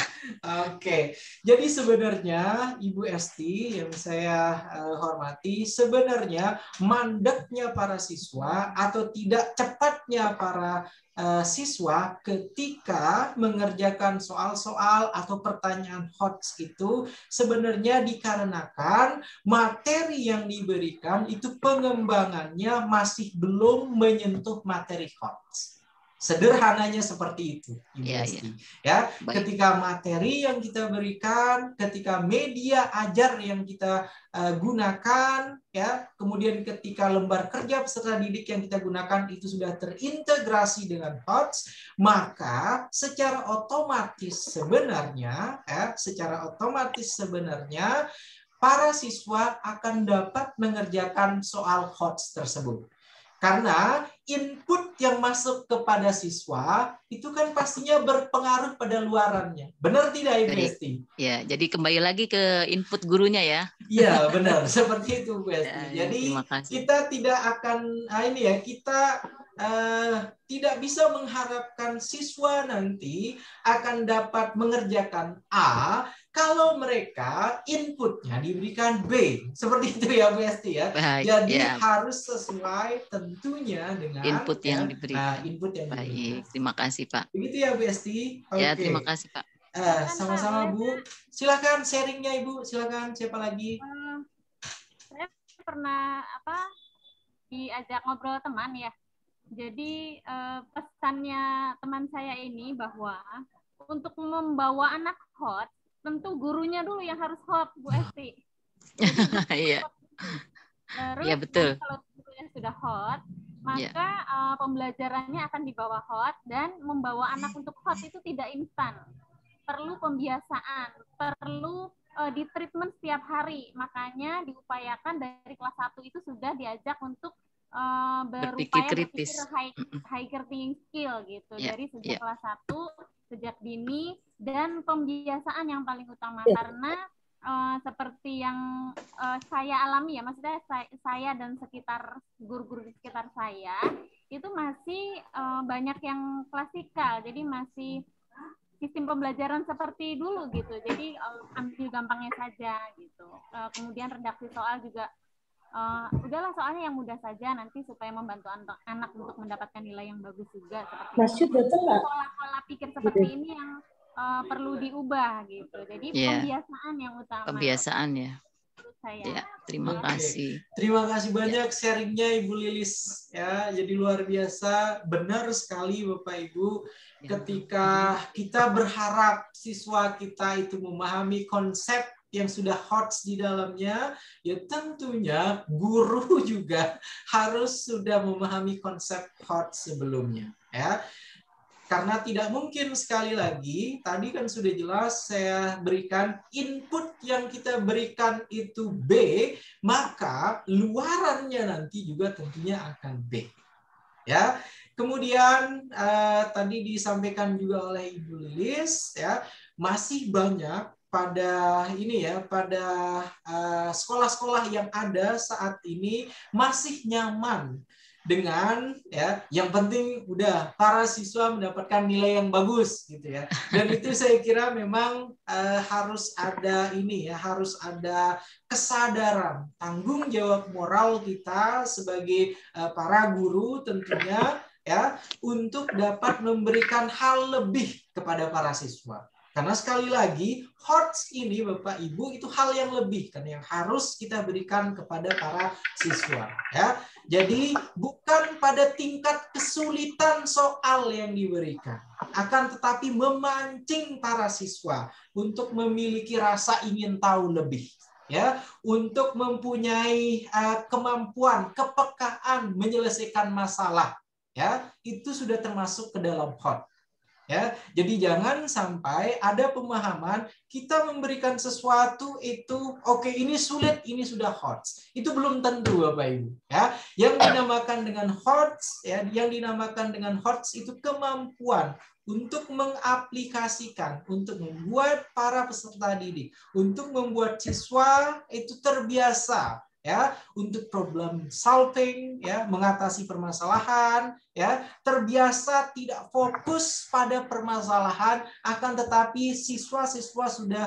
Oke. Jadi sebenarnya Ibu Esti yang saya hormati, sebenarnya mandeknya para siswa atau tidak cepatnya para siswa ketika mengerjakan soal-soal atau pertanyaan HOTS itu sebenarnya dikarenakan materi yang diberikan itu pengembangannya masih belum menyentuh materi HOTS. Sederhananya seperti itu, Ibu Esti. Ya, ketika materi yang kita berikan, ketika media ajar yang kita gunakan, ya, kemudian ketika lembar kerja peserta didik yang kita gunakan itu sudah terintegrasi dengan HOTS, maka secara otomatis sebenarnya, para siswa akan dapat mengerjakan soal HOTS tersebut. Karena input yang masuk kepada siswa itu kan pastinya berpengaruh pada luarannya. Benar tidak, Ibu Esti? Ya, jadi kembali lagi ke input gurunya ya. Iya, benar. Seperti itu, Bu Esti. Jadi kita tidak akan, kita tidak bisa mengharapkan siswa nanti akan dapat mengerjakan A kalau mereka inputnya diberikan B. Seperti itu ya, Bu Esti ya. Jadi harus sesuai tentunya dengan input yang diberikan. Input yang diberikan. Terima kasih, Pak. Begitu ya, Bu Esti. Ya, terima kasih, Pak. Sama-sama, Bu. Silakan sharingnya, Ibu. Silakan, siapa lagi? Saya pernah diajak ngobrol teman ya. Jadi pesannya teman saya ini bahwa untuk membawa anak hot, tentu gurunya dulu yang harus hot, Bu Esti. Iya. Terus ya, betul. Kalau gurunya sudah hot, maka pembelajarannya akan dibawa hot, dan membawa anak untuk hot itu tidak instan. Perlu pembiasaan, perlu di treatment setiap hari. Makanya diupayakan dari kelas 1 itu sudah diajak untuk berupaya berpikir higher thinking skill gitu. Dari sejak kelas 1, sejak dini, dan pembiasaan yang paling utama. Karena seperti yang saya alami ya, maksudnya saya dan sekitar guru-guru di sekitar saya itu masih banyak yang klasikal, jadi masih sistem pembelajaran seperti dulu gitu. Jadi ambil gampangnya saja gitu. Kemudian redaksi soal juga udahlah soalnya yang mudah saja, nanti supaya membantu anak untuk mendapatkan nilai yang bagus juga. Seperti pola-pola pikir seperti ini yang perlu diubah gitu. Jadi pembiasaan yang utama. Pembiasaan ya. Ya, terima kasih. Terima kasih banyak sharingnya Ibu Lilis ya. Jadi luar biasa, benar sekali Bapak Ibu. Ketika kita berharap siswa kita itu memahami konsep yang sudah HOTS di dalamnya, ya tentunya guru juga harus sudah memahami konsep HOTS sebelumnya ya. Karena tidak mungkin, sekali lagi, tadi kan sudah jelas saya berikan input yang kita berikan itu B, maka luarannya nanti juga tentunya akan B. Ya. Kemudian tadi disampaikan juga oleh Ibu Lilis ya, masih banyak pada sekolah-sekolah yang ada saat ini masih nyaman dengan yang penting udah para siswa mendapatkan nilai yang bagus gitu ya. Dan itu saya kira memang harus ada harus ada kesadaran tanggung jawab moral kita sebagai para guru tentunya ya, untuk dapat memberikan hal lebih kepada para siswa. Karena sekali lagi, HOTS ini Bapak Ibu itu hal yang lebih kan yang harus kita berikan kepada para siswa ya. Jadi bukan pada tingkat kesulitan soal yang diberikan, akan tetapi memancing para siswa untuk memiliki rasa ingin tahu lebih ya, untuk mempunyai kemampuan, kepekaan menyelesaikan masalah ya, itu sudah termasuk ke dalam HOTS. Ya, jadi jangan sampai ada pemahaman kita memberikan sesuatu itu oke, ini sulit, ini sudah HOTS. Itu belum tentu Bapak Ibu ya. Yang dinamakan dengan HOTS ya, itu kemampuan untuk mengaplikasikan, untuk membuat para peserta didik, untuk membuat siswa itu terbiasa ya, untuk problem solving, ya, mengatasi permasalahan, ya, terbiasa tidak fokus pada permasalahan, akan tetapi siswa-siswa sudah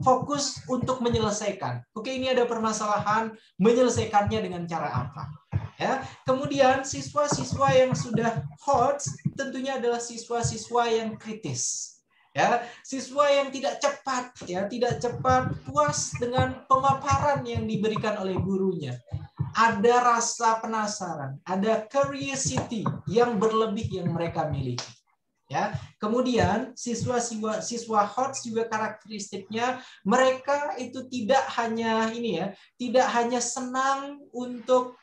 fokus untuk menyelesaikan. Oke, ini ada permasalahan, menyelesaikannya dengan cara apa? Ya, kemudian siswa-siswa yang sudah hot tentunya adalah siswa-siswa yang kritis. Ya, siswa yang tidak cepat, ya, tidak cepat puas dengan pemaparan yang diberikan oleh gurunya. Ada rasa penasaran, ada curiosity yang berlebih yang mereka miliki. Ya, kemudian siswa hot juga karakteristiknya mereka itu tidak hanya tidak hanya senang untuk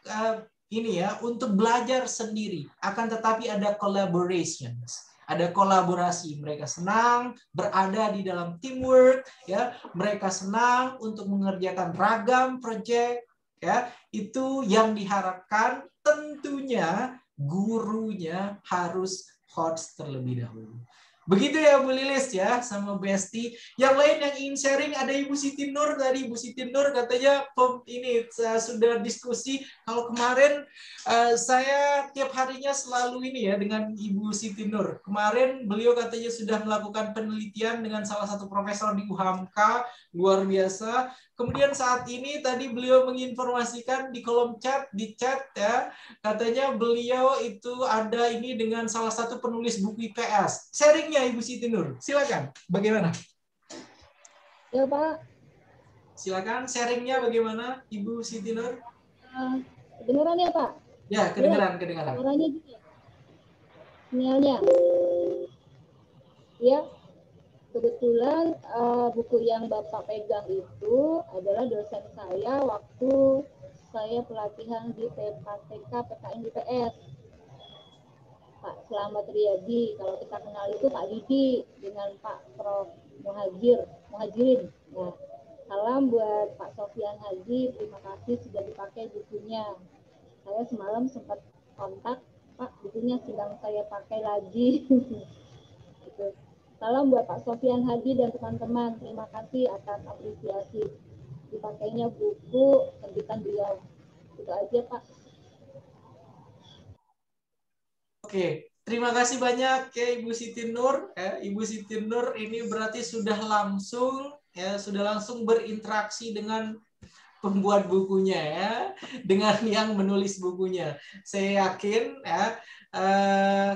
untuk belajar sendiri, akan tetapi ada collaborations. Ada kolaborasi, mereka senang berada di dalam teamwork, ya. Mereka senang untuk mengerjakan ragam proyek, ya. Itu yang diharapkan. Tentunya gurunya harus hot terlebih dahulu. Begitu ya Bu Lilis ya sama Besti. Yang lain yang ingin sharing ada Ibu Siti Nur tadi. Ibu Siti Nur katanya ini sudah diskusi. Kalau kemarin saya tiap harinya selalu ini ya dengan Ibu Siti Nur. Kemarin beliau katanya sudah melakukan penelitian dengan salah satu profesor di UHAMKA, luar biasa. Kemudian saat ini tadi beliau menginformasikan di kolom chat, di chat ya, katanya beliau itu ada ini dengan salah satu penulis buku IPS. Sharingnya Ibu Siti Nur, silakan. Bagaimana? Ya Pak. Silakan sharingnya bagaimana Ibu Siti Nur? Kedengaran ya Pak? Ya, kedengaran. Suaranya juga. Sinyalnya. Ya. Kebetulan buku yang Bapak pegang itu adalah dosen saya waktu saya pelatihan di PKTK PKN IPS. Pak Slamet Riyadi, kalau kita kenal itu Pak Didi dengan Pak Prof Muhajirin. Nah, salam buat Pak Sofian Haji, terima kasih sudah dipakai bukunya. Saya semalam sempat kontak, Pak bukunya sedang saya pakai lagi. Gitu. Salam buat Pak Sofian Haji dan teman-teman. Terima kasih atas apresiasi dipakainya buku terbitan beliau. Itu aja Pak. Oke, terima kasih banyak ya Ibu Siti Nur. Ibu Siti Nur ini berarti sudah langsung berinteraksi dengan pembuat bukunya ya, dengan yang menulis bukunya. Saya yakin ya.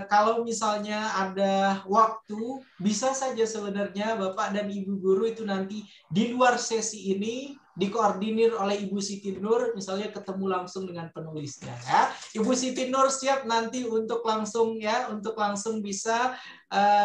Kalau misalnya ada waktu, bisa saja sebenarnya Bapak dan Ibu guru itu nanti di luar sesi ini dikoordinir oleh Ibu Siti Nur, misalnya ketemu langsung dengan penulisnya. Ya. Ibu Siti Nur siap nanti untuk langsung bisa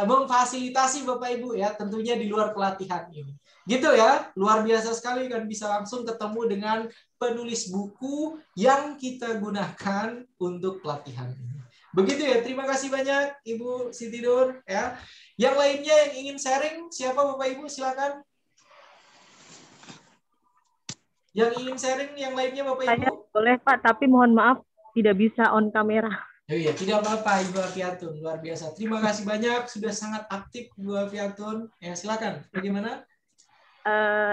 memfasilitasi Bapak Ibu ya, tentunya di luar pelatihan ini. Gitu ya, luar biasa sekali kan bisa langsung ketemu dengan penulis buku yang kita gunakan untuk pelatihan ini. Begitu ya, terima kasih banyak Ibu Siti Nur ya. Yang lainnya yang ingin sharing, siapa Bapak Ibu silakan. Yang ingin sharing yang lainnya Bapak Ibu? Saya boleh Pak, tapi mohon maaf tidak bisa on kamera. Oh iya, tidak apa-apa Ibu Afiatun, luar biasa. Terima kasih banyak, sudah sangat aktif Ibu Afiatun. Ya, silakan. Bagaimana?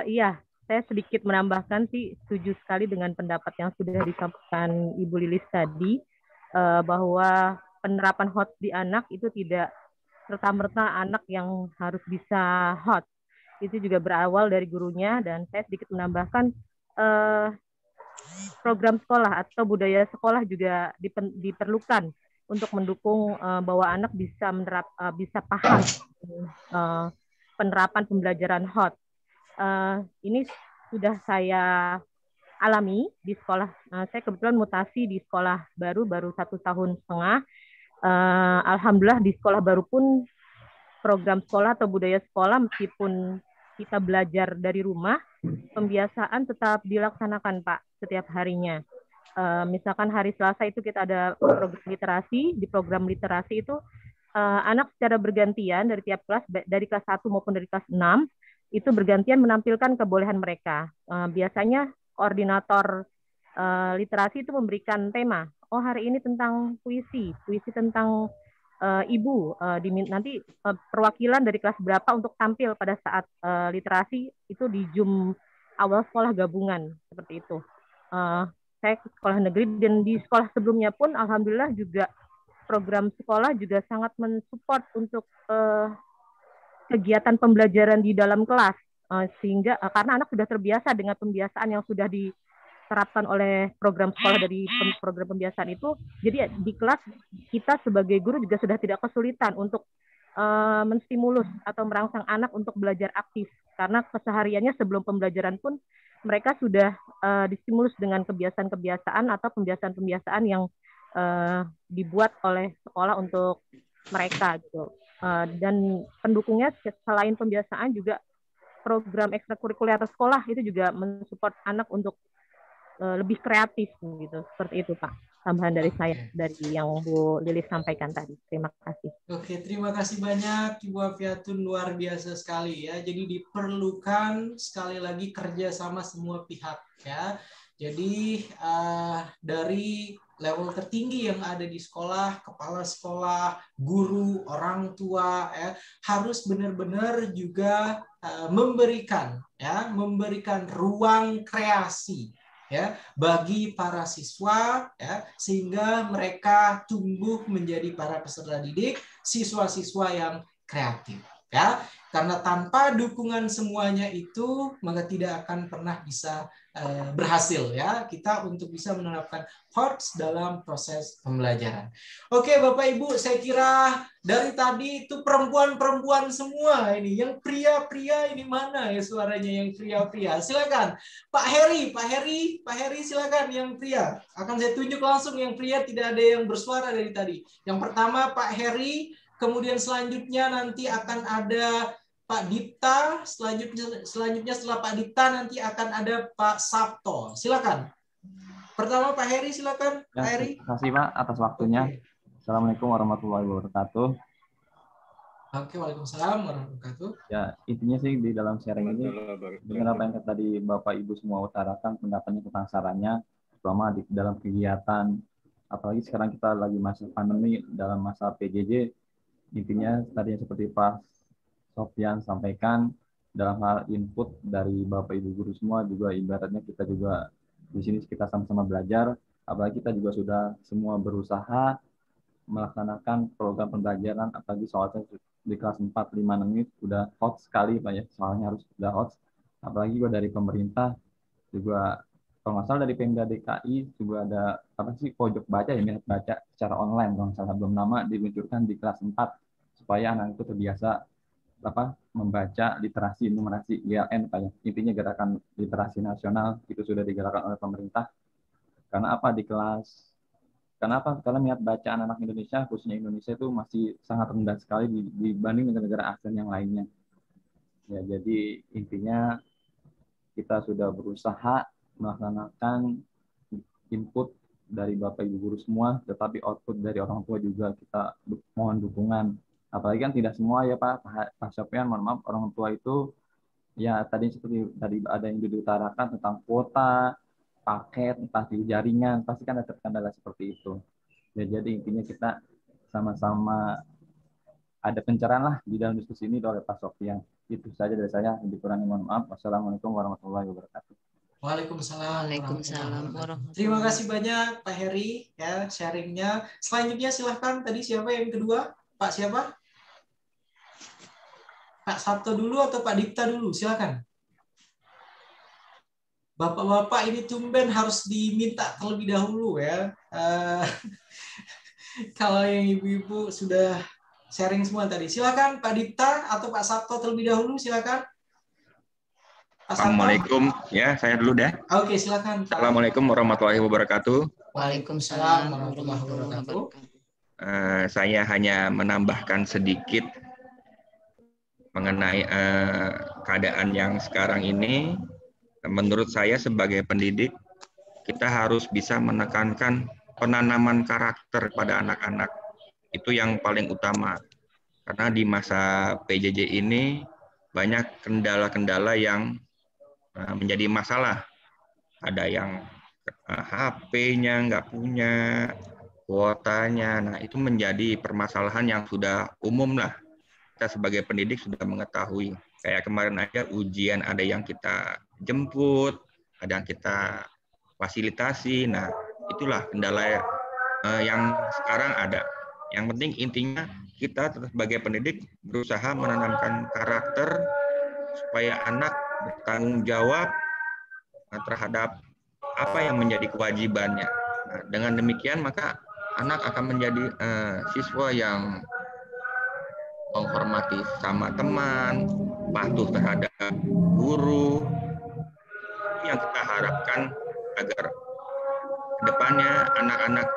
Iya, saya sedikit menambahkan sih, setuju sekali dengan pendapat yang sudah disampaikan Ibu Lilis tadi. Bahwa penerapan hot di anak itu tidak serta-merta anak yang harus bisa hot. Itu juga berawal dari gurunya, dan saya sedikit menambahkan program sekolah atau budaya sekolah juga diperlukan untuk mendukung bahwa anak bisa paham penerapan pembelajaran hot. Ini sudah saya alami di sekolah. Saya kebetulan mutasi di sekolah baru 1,5 tahun. Alhamdulillah di sekolah baru pun program sekolah atau budaya sekolah meskipun kita belajar dari rumah, pembiasaan tetap dilaksanakan Pak setiap harinya. Misalkan hari Selasa itu kita ada program literasi. Di program literasi itu anak secara bergantian dari tiap kelas, dari kelas 1 maupun dari kelas 6, itu bergantian menampilkan kebolehan mereka. Biasanya koordinator literasi itu memberikan tema. Oh, hari ini tentang puisi tentang ibu. Nanti perwakilan dari kelas berapa untuk tampil pada saat literasi itu di Zoom awal sekolah gabungan seperti itu. saya ke sekolah negeri, dan di sekolah sebelumnya pun alhamdulillah juga program sekolah juga sangat mensupport untuk kegiatan pembelajaran di dalam kelas, sehingga karena anak sudah terbiasa dengan pembiasaan yang sudah diterapkan oleh program sekolah dari program pembiasaan itu, jadi di kelas kita sebagai guru juga sudah tidak kesulitan untuk menstimulus atau merangsang anak untuk belajar aktif, karena kesehariannya sebelum pembelajaran pun mereka sudah distimulus dengan kebiasaan-kebiasaan atau pembiasaan-pembiasaan yang dibuat oleh sekolah untuk mereka gitu. Dan pendukungnya selain pembiasaan juga program ekstrakurikuler sekolah itu juga mensupport anak untuk lebih kreatif gitu. Seperti itu Pak. Tambahan dari saya dari yang Bu Lilis sampaikan tadi. Terima kasih. Oke, terima kasih banyak Ibu Afiatun, luar biasa sekali ya. Jadi diperlukan sekali lagi kerjasama semua pihak ya. Jadi dari level tertinggi yang ada di sekolah, kepala sekolah, guru, orang tua ya, harus benar-benar juga memberikan ruang kreasi ya bagi para siswa ya, sehingga mereka tumbuh menjadi para peserta didik, siswa-siswa yang kreatif ya. Karena tanpa dukungan semuanya itu maka tidak akan pernah bisa berhasil ya kita untuk bisa menerapkan HOTS dalam proses pembelajaran. Oke Bapak Ibu, saya kira dari tadi itu perempuan-perempuan semua ini. Yang pria-pria ini mana ya suaranya yang pria-pria? Silakan Pak Heri silakan yang pria. Akan saya tunjuk langsung yang pria, tidak ada yang bersuara dari tadi. Yang pertama Pak Heri, kemudian selanjutnya nanti akan ada Pak Dipta, selanjutnya setelah Pak Dipta nanti akan ada Pak Sabto. Silakan. Pertama Pak Heri, silakan. Ya, Pak Heri. Terima kasih Pak atas waktunya. Assalamualaikum warahmatullahi wabarakatuh. Oke, waalaikumsalam warahmatullahi wabarakatuh. Ya, intinya sih di dalam sharing ini dengan apa yang tadi Bapak Ibu semua utarakan pendapatnya tentang sarannya, terutama di dalam kegiatan, apalagi sekarang kita lagi masa pandemi dalam masa PJJ, intinya tadi seperti Pak Sofyan sampaikan, dalam hal input dari Bapak Ibu guru semua juga ibaratnya kita juga di sini kita sama-sama belajar, apalagi kita juga sudah semua berusaha melaksanakan program pembelajaran, apalagi soalnya di kelas 4, 5, 6 ini sudah hot sekali Pak ya, soalnya harus sudah hot, apalagi juga dari pemerintah juga, kalau nggak salah dari Pemda DKI juga ada apa sih pojok baca ya, minat baca secara online, kalau nggak salah belum lama diluncurkan di kelas 4 supaya anak itu terbiasa membaca literasi numerasi GLN Pak ya. Intinya gerakan literasi nasional itu sudah digerakkan oleh pemerintah. Karena apa di kelas? Kenapa? Karena minat baca anak-anak Indonesia, khususnya Indonesia itu masih sangat rendah sekali dibanding negara-negara ASEAN yang lainnya. Ya, jadi intinya kita sudah berusaha melaksanakan input dari Bapak Ibu guru semua, tetapi output dari orang tua juga kita mohon dukungan. Apalagi kan tidak semua ya Pak Sofyan, mohon maaf, orang tua itu ya tadi seperti tadi ada yang diutarakan tentang kuota, paket, entah di jaringan, pasti kan ada kendala seperti itu. Ya, jadi intinya kita sama-sama ada pencerahan lah di dalam diskusi ini oleh Pak Sofyan. Itu saja dari saya, dikurangi mohon maaf. Wassalamualaikum warahmatullahi wabarakatuh. Waalaikumsalam. Waalaikumsalam. Terima kasih banyak Pak Heri ya sharingnya. Selanjutnya silahkan, tadi siapa yang kedua? Pak siapa? Pak Sabto dulu atau Pak Dipta dulu? Silakan. Bapak-bapak ini tumben harus diminta terlebih dahulu ya. Kalau yang ibu-ibu sudah sharing semua tadi. Silakan Pak Dipta atau Pak Sabto terlebih dahulu, silakan. Assalamualaikum, ya saya dulu deh. Oke, silakan. Assalamualaikum warahmatullahi wabarakatuh. Waalaikumsalam warahmatullahi wabarakatuh. Saya hanya menambahkan sedikit mengenai keadaan yang sekarang ini. Menurut saya sebagai pendidik, kita harus bisa menekankan penanaman karakter pada anak-anak. Itu yang paling utama. Karena di masa PJJ ini banyak kendala-kendala yang menjadi masalah. Ada yang HP-nya nggak punya, kuotanya. Nah, itu menjadi permasalahan yang sudah umum lah. Kita sebagai pendidik sudah mengetahui. Kayak kemarin aja ujian ada yang kita jemput, ada yang kita fasilitasi. Nah, itulah kendala yang sekarang ada. Yang penting intinya kita sebagai pendidik berusaha menanamkan karakter supaya anak bertanggung jawab terhadap apa yang menjadi kewajibannya. Nah, dengan demikian maka anak akan menjadi siswa yang menghormati sama teman, patuh terhadap guru. Yang kita harapkan agar kedepannya anak-anak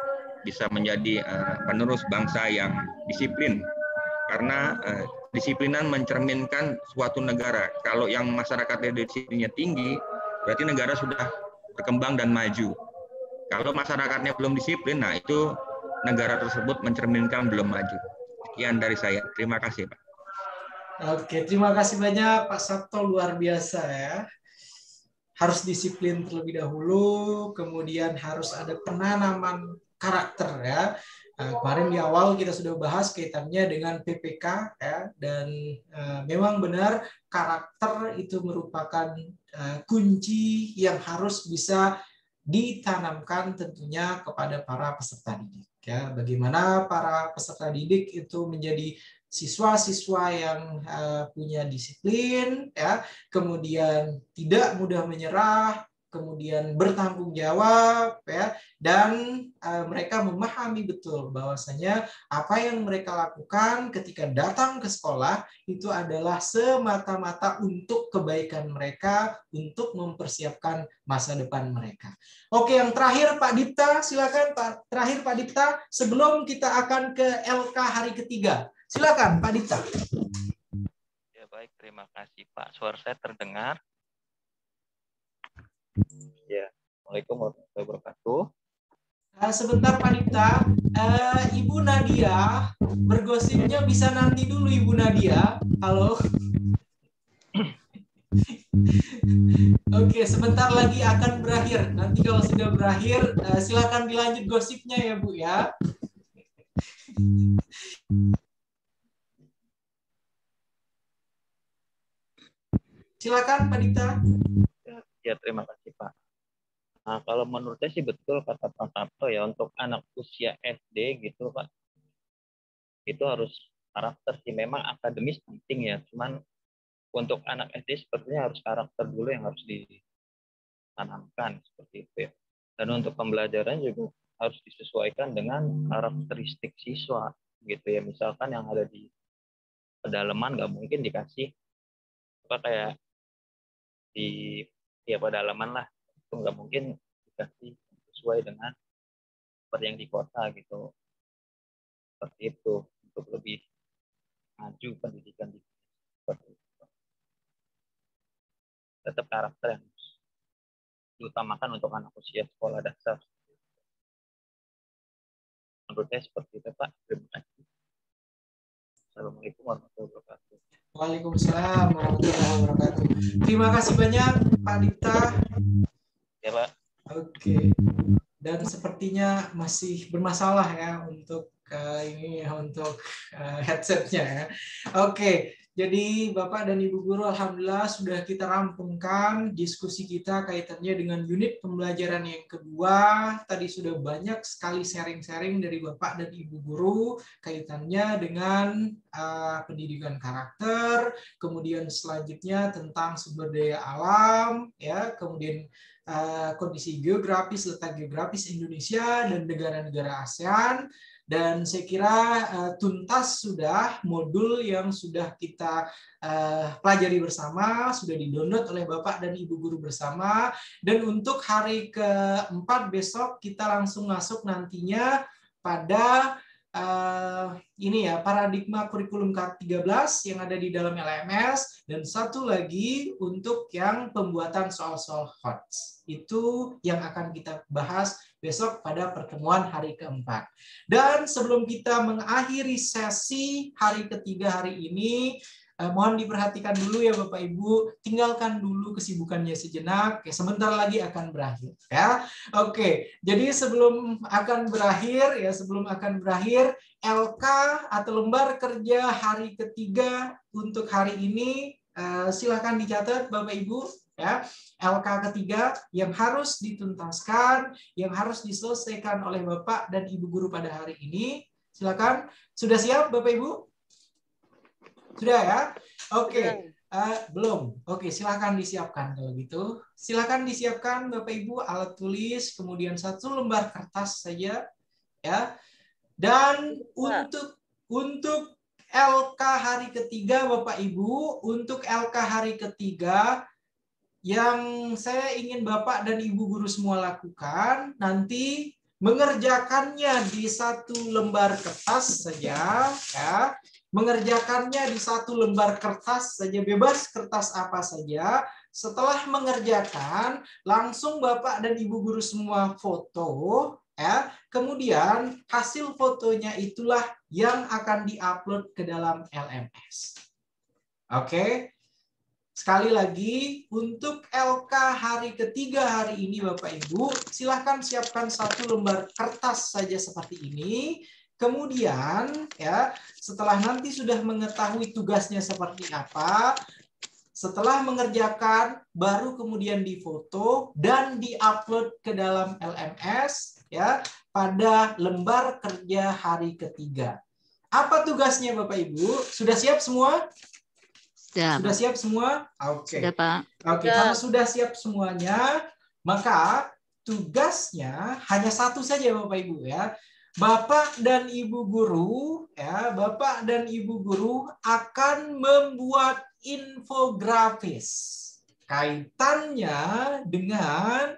bisa menjadi penerus bangsa yang disiplin. Karena disiplinan mencerminkan suatu negara. Kalau yang masyarakatnya disiplinnya tinggi, berarti negara sudah berkembang dan maju. Kalau masyarakatnya belum disiplin, nah itu negara tersebut mencerminkan belum maju. Sekian dari saya. Terima kasih, Pak. Oke, terima kasih banyak Pak Sabto, luar biasa ya. Harus disiplin terlebih dahulu, kemudian harus ada penanaman karakter ya. Kemarin di awal kita sudah bahas kaitannya dengan PPK ya, dan memang benar karakter itu merupakan kunci yang harus bisa ditanamkan tentunya kepada para peserta didik ya. Bagaimana para peserta didik itu menjadi siswa-siswa yang punya disiplin ya, kemudian tidak mudah menyerah, kemudian bertanggung jawab ya, dan mereka memahami betul bahwasanya apa yang mereka lakukan ketika datang ke sekolah itu adalah semata-mata untuk kebaikan mereka, untuk mempersiapkan masa depan mereka. Oke, yang terakhir Pak Dipta, silakan Pak. Terakhir Pak Dipta, sebelum kita akan ke LK hari ketiga. Silakan Pak Dipta. Ya baik, terima kasih Pak. Suara saya terdengar? Ya, Assalamualaikum warahmatullahi wabarakatuh. Sebentar Pak Dipta, Ibu Nadia, bergosipnya bisa nanti dulu Ibu Nadia. Halo. Oke, sebentar lagi akan berakhir. Nanti kalau sudah berakhir, silakan dilanjut gosipnya ya Bu ya. Silakan Pak Dipta. Ya, terima kasih Pak. Nah, kalau menurut saya sih betul kata Pak Sabto ya, untuk anak usia SD gitu Pak, itu harus karakter sih. Memang akademis penting ya, cuman untuk anak SD sepertinya harus karakter dulu yang harus ditanamkan seperti itu ya. Dan untuk pembelajaran juga harus disesuaikan dengan karakteristik siswa gitu ya. Misalkan yang ada di pedalaman nggak mungkin dikasih apa kayak di ya pedalaman lah, itu nggak mungkin dikasih sesuai dengan seperti yang di kota gitu. Seperti itu untuk lebih maju pendidikan di seperti itu. Tetap karakter yang diutamakan untuk anak usia sekolah dasar. Menurut saya seperti itu Pak. Terima kasih. Assalamualaikum warahmatullahi wabarakatuh. Waalaikumsalam warahmatullahi wabarakatuh. Terima kasih banyak Pak Dipta. Ya Pak. Oke. Dan sepertinya masih bermasalah ya untuk ini ya, untuk headsetnya ya. Oke. Jadi Bapak dan Ibu Guru, alhamdulillah sudah kita rampungkan diskusi kita kaitannya dengan unit pembelajaran yang kedua. Tadi sudah banyak sekali sharing-sharing dari Bapak dan Ibu Guru kaitannya dengan pendidikan karakter, kemudian selanjutnya tentang sumber daya alam, ya, kemudian kondisi geografis, letak geografis Indonesia dan negara-negara ASEAN. Dan saya kira tuntas sudah modul yang sudah kita pelajari bersama, sudah di-download oleh Bapak dan Ibu Guru bersama. Dan untuk hari keempat besok kita langsung masuk nantinya pada ini ya, paradigma kurikulum K13 yang ada di dalam LMS, dan satu lagi untuk yang pembuatan soal-soal HOTS. Itu yang akan kita bahas besok pada pertemuan hari keempat. Dan sebelum kita mengakhiri sesi hari ketiga hari ini, mohon diperhatikan dulu ya Bapak Ibu, tinggalkan dulu kesibukannya sejenak, ya, sebentar lagi akan berakhir ya. Oke, jadi sebelum akan berakhir LK atau lembar kerja hari ketiga untuk hari ini silakan dicatat Bapak Ibu. ya, LK ketiga yang harus dituntaskan, yang harus diselesaikan oleh Bapak dan Ibu guru pada hari ini. Silakan. Sudah siap Bapak Ibu? Sudah ya? Oke. Belum. Oke, silakan disiapkan kalau gitu. Silakan disiapkan Bapak Ibu alat tulis, kemudian 1 lembar kertas saja ya. Dan untuk LK hari ketiga Bapak Ibu, untuk LK hari ketiga yang saya ingin Bapak dan Ibu guru semua lakukan nanti mengerjakannya di 1 lembar kertas saja ya. Mengerjakannya di 1 lembar kertas saja, bebas kertas apa saja. Setelah mengerjakan, langsung Bapak dan Ibu guru semua foto ya. Kemudian hasil fotonya itulah yang akan diupload ke dalam LMS. Oke. Sekali lagi, untuk LK hari ketiga hari ini Bapak Ibu, silahkan siapkan 1 lembar kertas saja seperti ini. Kemudian ya, setelah nanti sudah mengetahui tugasnya seperti apa, setelah mengerjakan baru kemudian difoto dan diupload ke dalam LMS ya pada lembar kerja hari ketiga. Apa tugasnya Bapak Ibu? Sudah siap semua? Sudah siap semua? Oke. Sudah, Pak. Oke, kalau sudah siap semuanya, maka tugasnya hanya 1 saja Bapak Ibu ya. Bapak dan Ibu guru ya, Bapak dan Ibu guru akan membuat infografis kaitannya dengan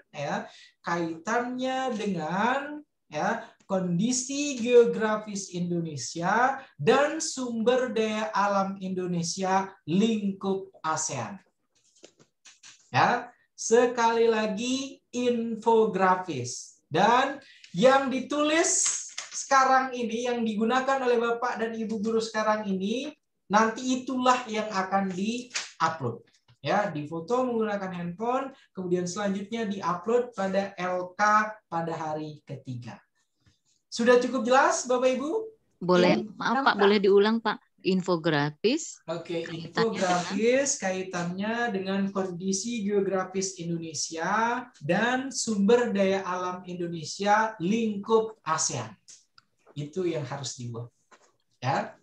kondisi geografis Indonesia dan sumber daya alam Indonesia lingkup ASEAN. Ya, sekali lagi infografis, dan yang ditulis sekarang ini, yang digunakan oleh Bapak dan Ibu guru sekarang ini, nanti itulah yang akan di-upload. Ya, difoto menggunakan handphone, kemudian selanjutnya di-upload pada LK pada hari ketiga. Sudah cukup jelas Bapak Ibu? Boleh, maaf Pak, boleh diulang Pak. Infografis. Oke, infografis kaitannya dengan kondisi geografis Indonesia dan sumber daya alam Indonesia lingkup ASEAN. Itu yang harus dibuat. Ya.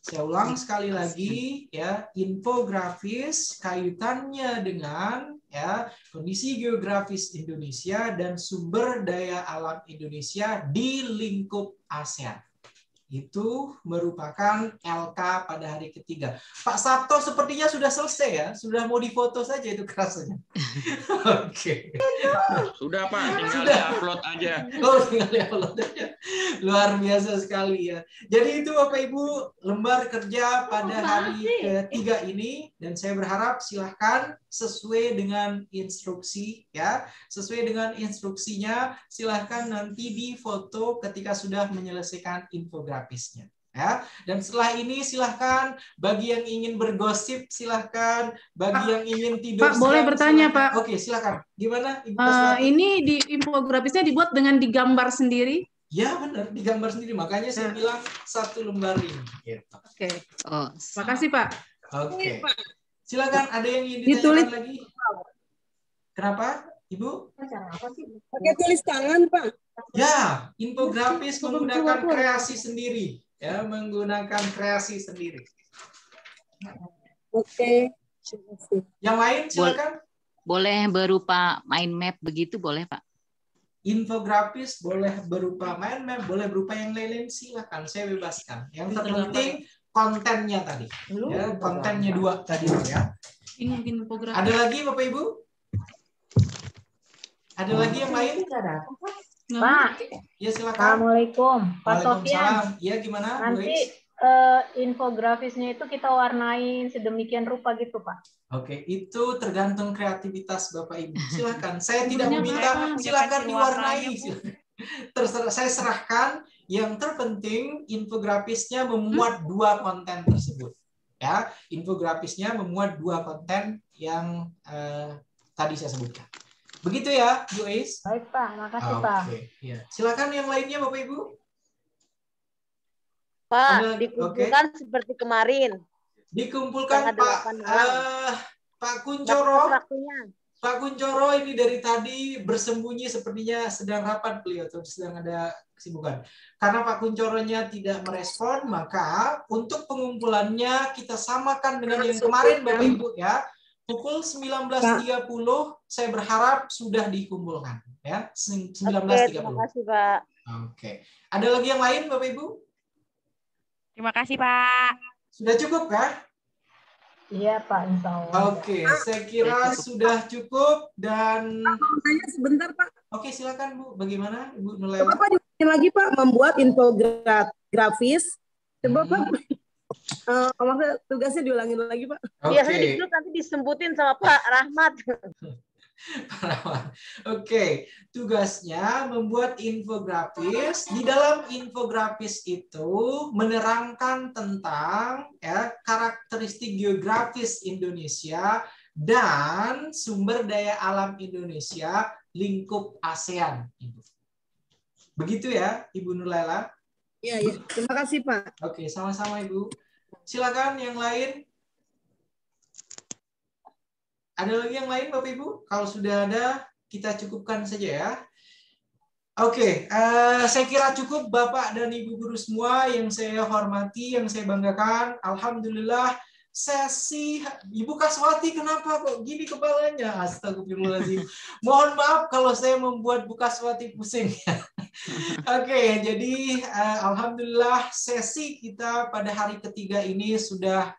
Saya ulang sekali lagi ya, infografis kaitannya dengan ya kondisi geografis Indonesia dan sumber daya alam Indonesia di lingkup ASEAN. Itu merupakan LK pada hari ketiga. Pak Sabto sepertinya sudah selesai ya, sudah mau difoto saja itu kerasanya. Oke. Sudah Pak, tinggal di-upload aja. Oh, tinggal di-upload aja. Luar biasa sekali ya. Jadi itu Bapak Ibu lembar kerja pada hari ketiga ini, dan saya berharap silahkan sesuai dengan instruksi ya, sesuai dengan instruksinya silahkan nanti difoto ketika sudah menyelesaikan infografisnya ya. Dan setelah ini silahkan bagi yang ingin bergosip silahkan, bagi yang ingin tidur Pak boleh bertanya silahkan. Pak. Oke, silakan. Gimana Ibu? Ini di infografisnya dibuat dengan digambar sendiri? Ya benar, digambar sendiri, makanya saya bilang 1 lembar ini gitu. Oke. Oh, makasih Pak. Oke. Silakan, ada yang ingin ditanyakan lagi? Kenapa, Ibu? Pakai tulis tangan, Pak. Ya, infografis menggunakan kreasi sendiri. Ya, menggunakan kreasi sendiri. Oke. Yang lain silakan. Boleh berupa mind map begitu boleh, Pak? Infografis boleh berupa mind map, boleh berupa yang lain-lain, silakan. Saya bebaskan. Yang terpenting kontennya tadi. Ya, kontennya 2 tadi ya. Ada lagi Bapak Ibu? Ada lagi yang lain? Pak. Ya silakan. Assalamualaikum. Pak Waalaikumsalam. Sofyan. Ya gimana? Nanti infografisnya itu kita warnain sedemikian rupa gitu Pak. Oke, itu tergantung kreativitas Bapak Ibu. Silakan. Saya tidak meminta silakan diwarnai. Terserah, saya serahkan. Yang terpenting infografisnya memuat 2 konten tersebut. Ya, infografisnya memuat 2 konten yang tadi saya sebutkan. Begitu ya, Bu Ais? Baik Pak, makasih Pak. Ya. Silakan yang lainnya Bapak Ibu. Pak, dikumpulkan seperti kemarin. Dikumpulkan Pak Kuncoro. Pak Kuncoro ini dari tadi bersembunyi, sepertinya sedang rapat beliau atau sedang ada kesibukan. Karena Pak Kuncoronya tidak merespon, maka untuk pengumpulannya kita samakan dengan yang kemarin Bapak Ibu ya. Pukul 19.30 saya berharap sudah dikumpulkan ya. 19.30. Terima kasih Pak. Oke. Ada lagi yang lain Bapak Ibu? Terima kasih Pak. Sudah cukup kah? Iya Pak, insya Allah. Oke, saya kira sudah cukup dan Saya sebentar Pak. Oke, silakan Bu. Bagaimana Ibu Nulaila? Bapak diulangi lagi Pak membuat infografis. Coba Pak. Maksudnya tugasnya diulangi lagi Pak. Biasanya di grup nanti disebutin sama Pak Rahmat. Oke, tugasnya membuat infografis. Di dalam infografis itu menerangkan tentang ya, karakteristik geografis Indonesia dan sumber daya alam Indonesia lingkup ASEAN. Begitu ya, Ibu Nulaila? Iya, iya. Terima kasih Pak. Oke, sama-sama Ibu. Silakan yang lain. Ada lagi yang lain Bapak Ibu? Kalau sudah ada, kita cukupkan saja ya. Oke, saya kira cukup Bapak dan Ibu guru semua yang saya hormati, yang saya banggakan. Alhamdulillah, sesi Ibu Kaswati kenapa kok gini kepalanya? Astagfirullahaladzim. Mohon maaf kalau saya membuat Bu Kaswati pusing. Oke, jadi alhamdulillah sesi kita pada hari ketiga ini sudah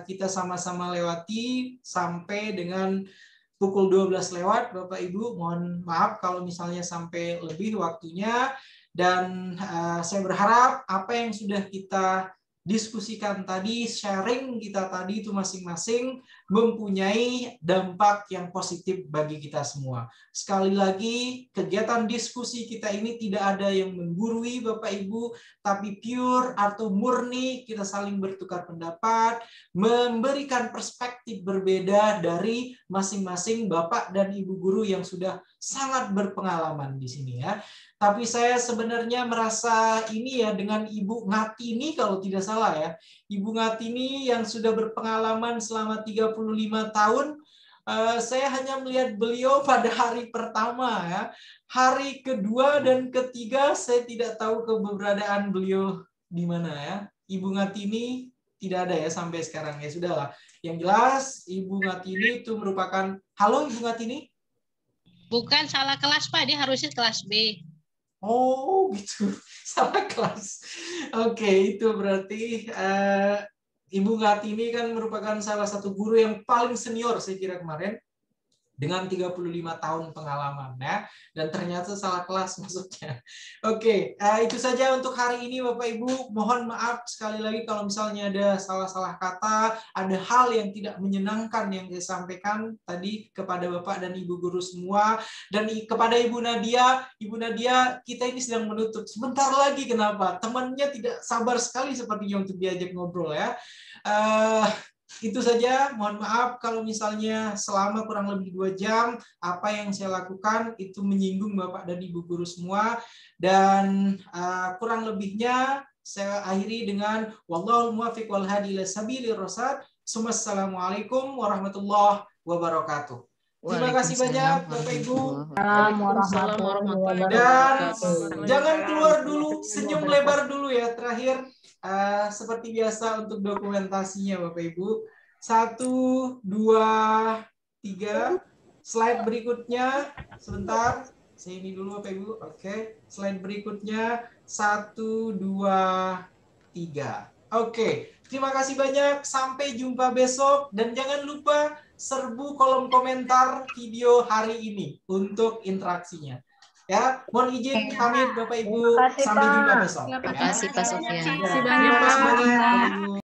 kita sama-sama lewati sampai dengan pukul 12 lewat. Bapak Ibu mohon maaf kalau misalnya sampai lebih waktunya, dan saya berharap apa yang sudah kita diskusikan tadi, sharing kita tadi itu masing-masing mempunyai dampak yang positif bagi kita semua. Sekali lagi, kegiatan diskusi kita ini tidak ada yang menggurui Bapak Ibu, tapi pure atau murni kita saling bertukar pendapat, memberikan perspektif berbeda dari masing-masing Bapak dan Ibu guru yang sudah sangat berpengalaman di sini ya. Tapi saya sebenarnya merasa ini ya dengan Ibu Ngatini kalau tidak salah ya. Ibu Ngatini yang sudah berpengalaman selama 35 tahun. Saya hanya melihat beliau pada hari pertama ya. Hari kedua dan ketiga saya tidak tahu keberadaan beliau di mana ya. Ibu Ngatini tidak ada ya sampai sekarang ya, sudahlah. Yang jelas Ibu Ngatini itu merupakan, halo Ibu Ngatini? Bukan salah kelas Pak, dia harusnya kelas B. Oh gitu, salah kelas. Oke, itu berarti Ibu Ngatini kan merupakan salah satu guru yang paling senior saya kira kemarin, dengan 35 tahun pengalaman ya, dan ternyata salah kelas maksudnya. Oke, itu saja untuk hari ini Bapak Ibu. Mohon maaf sekali lagi kalau misalnya ada salah-salah kata, ada hal yang tidak menyenangkan yang saya sampaikan tadi kepada Bapak dan Ibu guru semua, dan kepada Ibu Nadia. Ibu Nadia, kita ini sedang menutup. Sebentar lagi kenapa? Temannya tidak sabar sekali sepertinya untuk diajak ngobrol ya. Itu saja, mohon maaf kalau misalnya selama kurang lebih 2 jam apa yang saya lakukan itu menyinggung Bapak dan Ibu guru semua, dan kurang lebihnya saya akhiri dengan wallahul muwaffiq wal hadi ila sabilir rasyad. Assalamualaikum warahmatullahi wabarakatuh. Terima kasih banyak Bapak Ibu. Dan jangan keluar dulu, senyum lebar dulu ya terakhir. Seperti biasa untuk dokumentasinya Bapak Ibu. 1, 2, 3. Slide berikutnya sebentar. Saya ini dulu Bapak Ibu. Oke. Slide berikutnya 1, 2, 3. Oke. Terima kasih banyak. Sampai jumpa besok, dan jangan lupa serbu kolom komentar video hari ini untuk interaksinya. Ya, mohon izin pamit Bapak Ibu. Sampai jumpa besok. Terima kasih Pak Sofyan. Terima kasih banyak.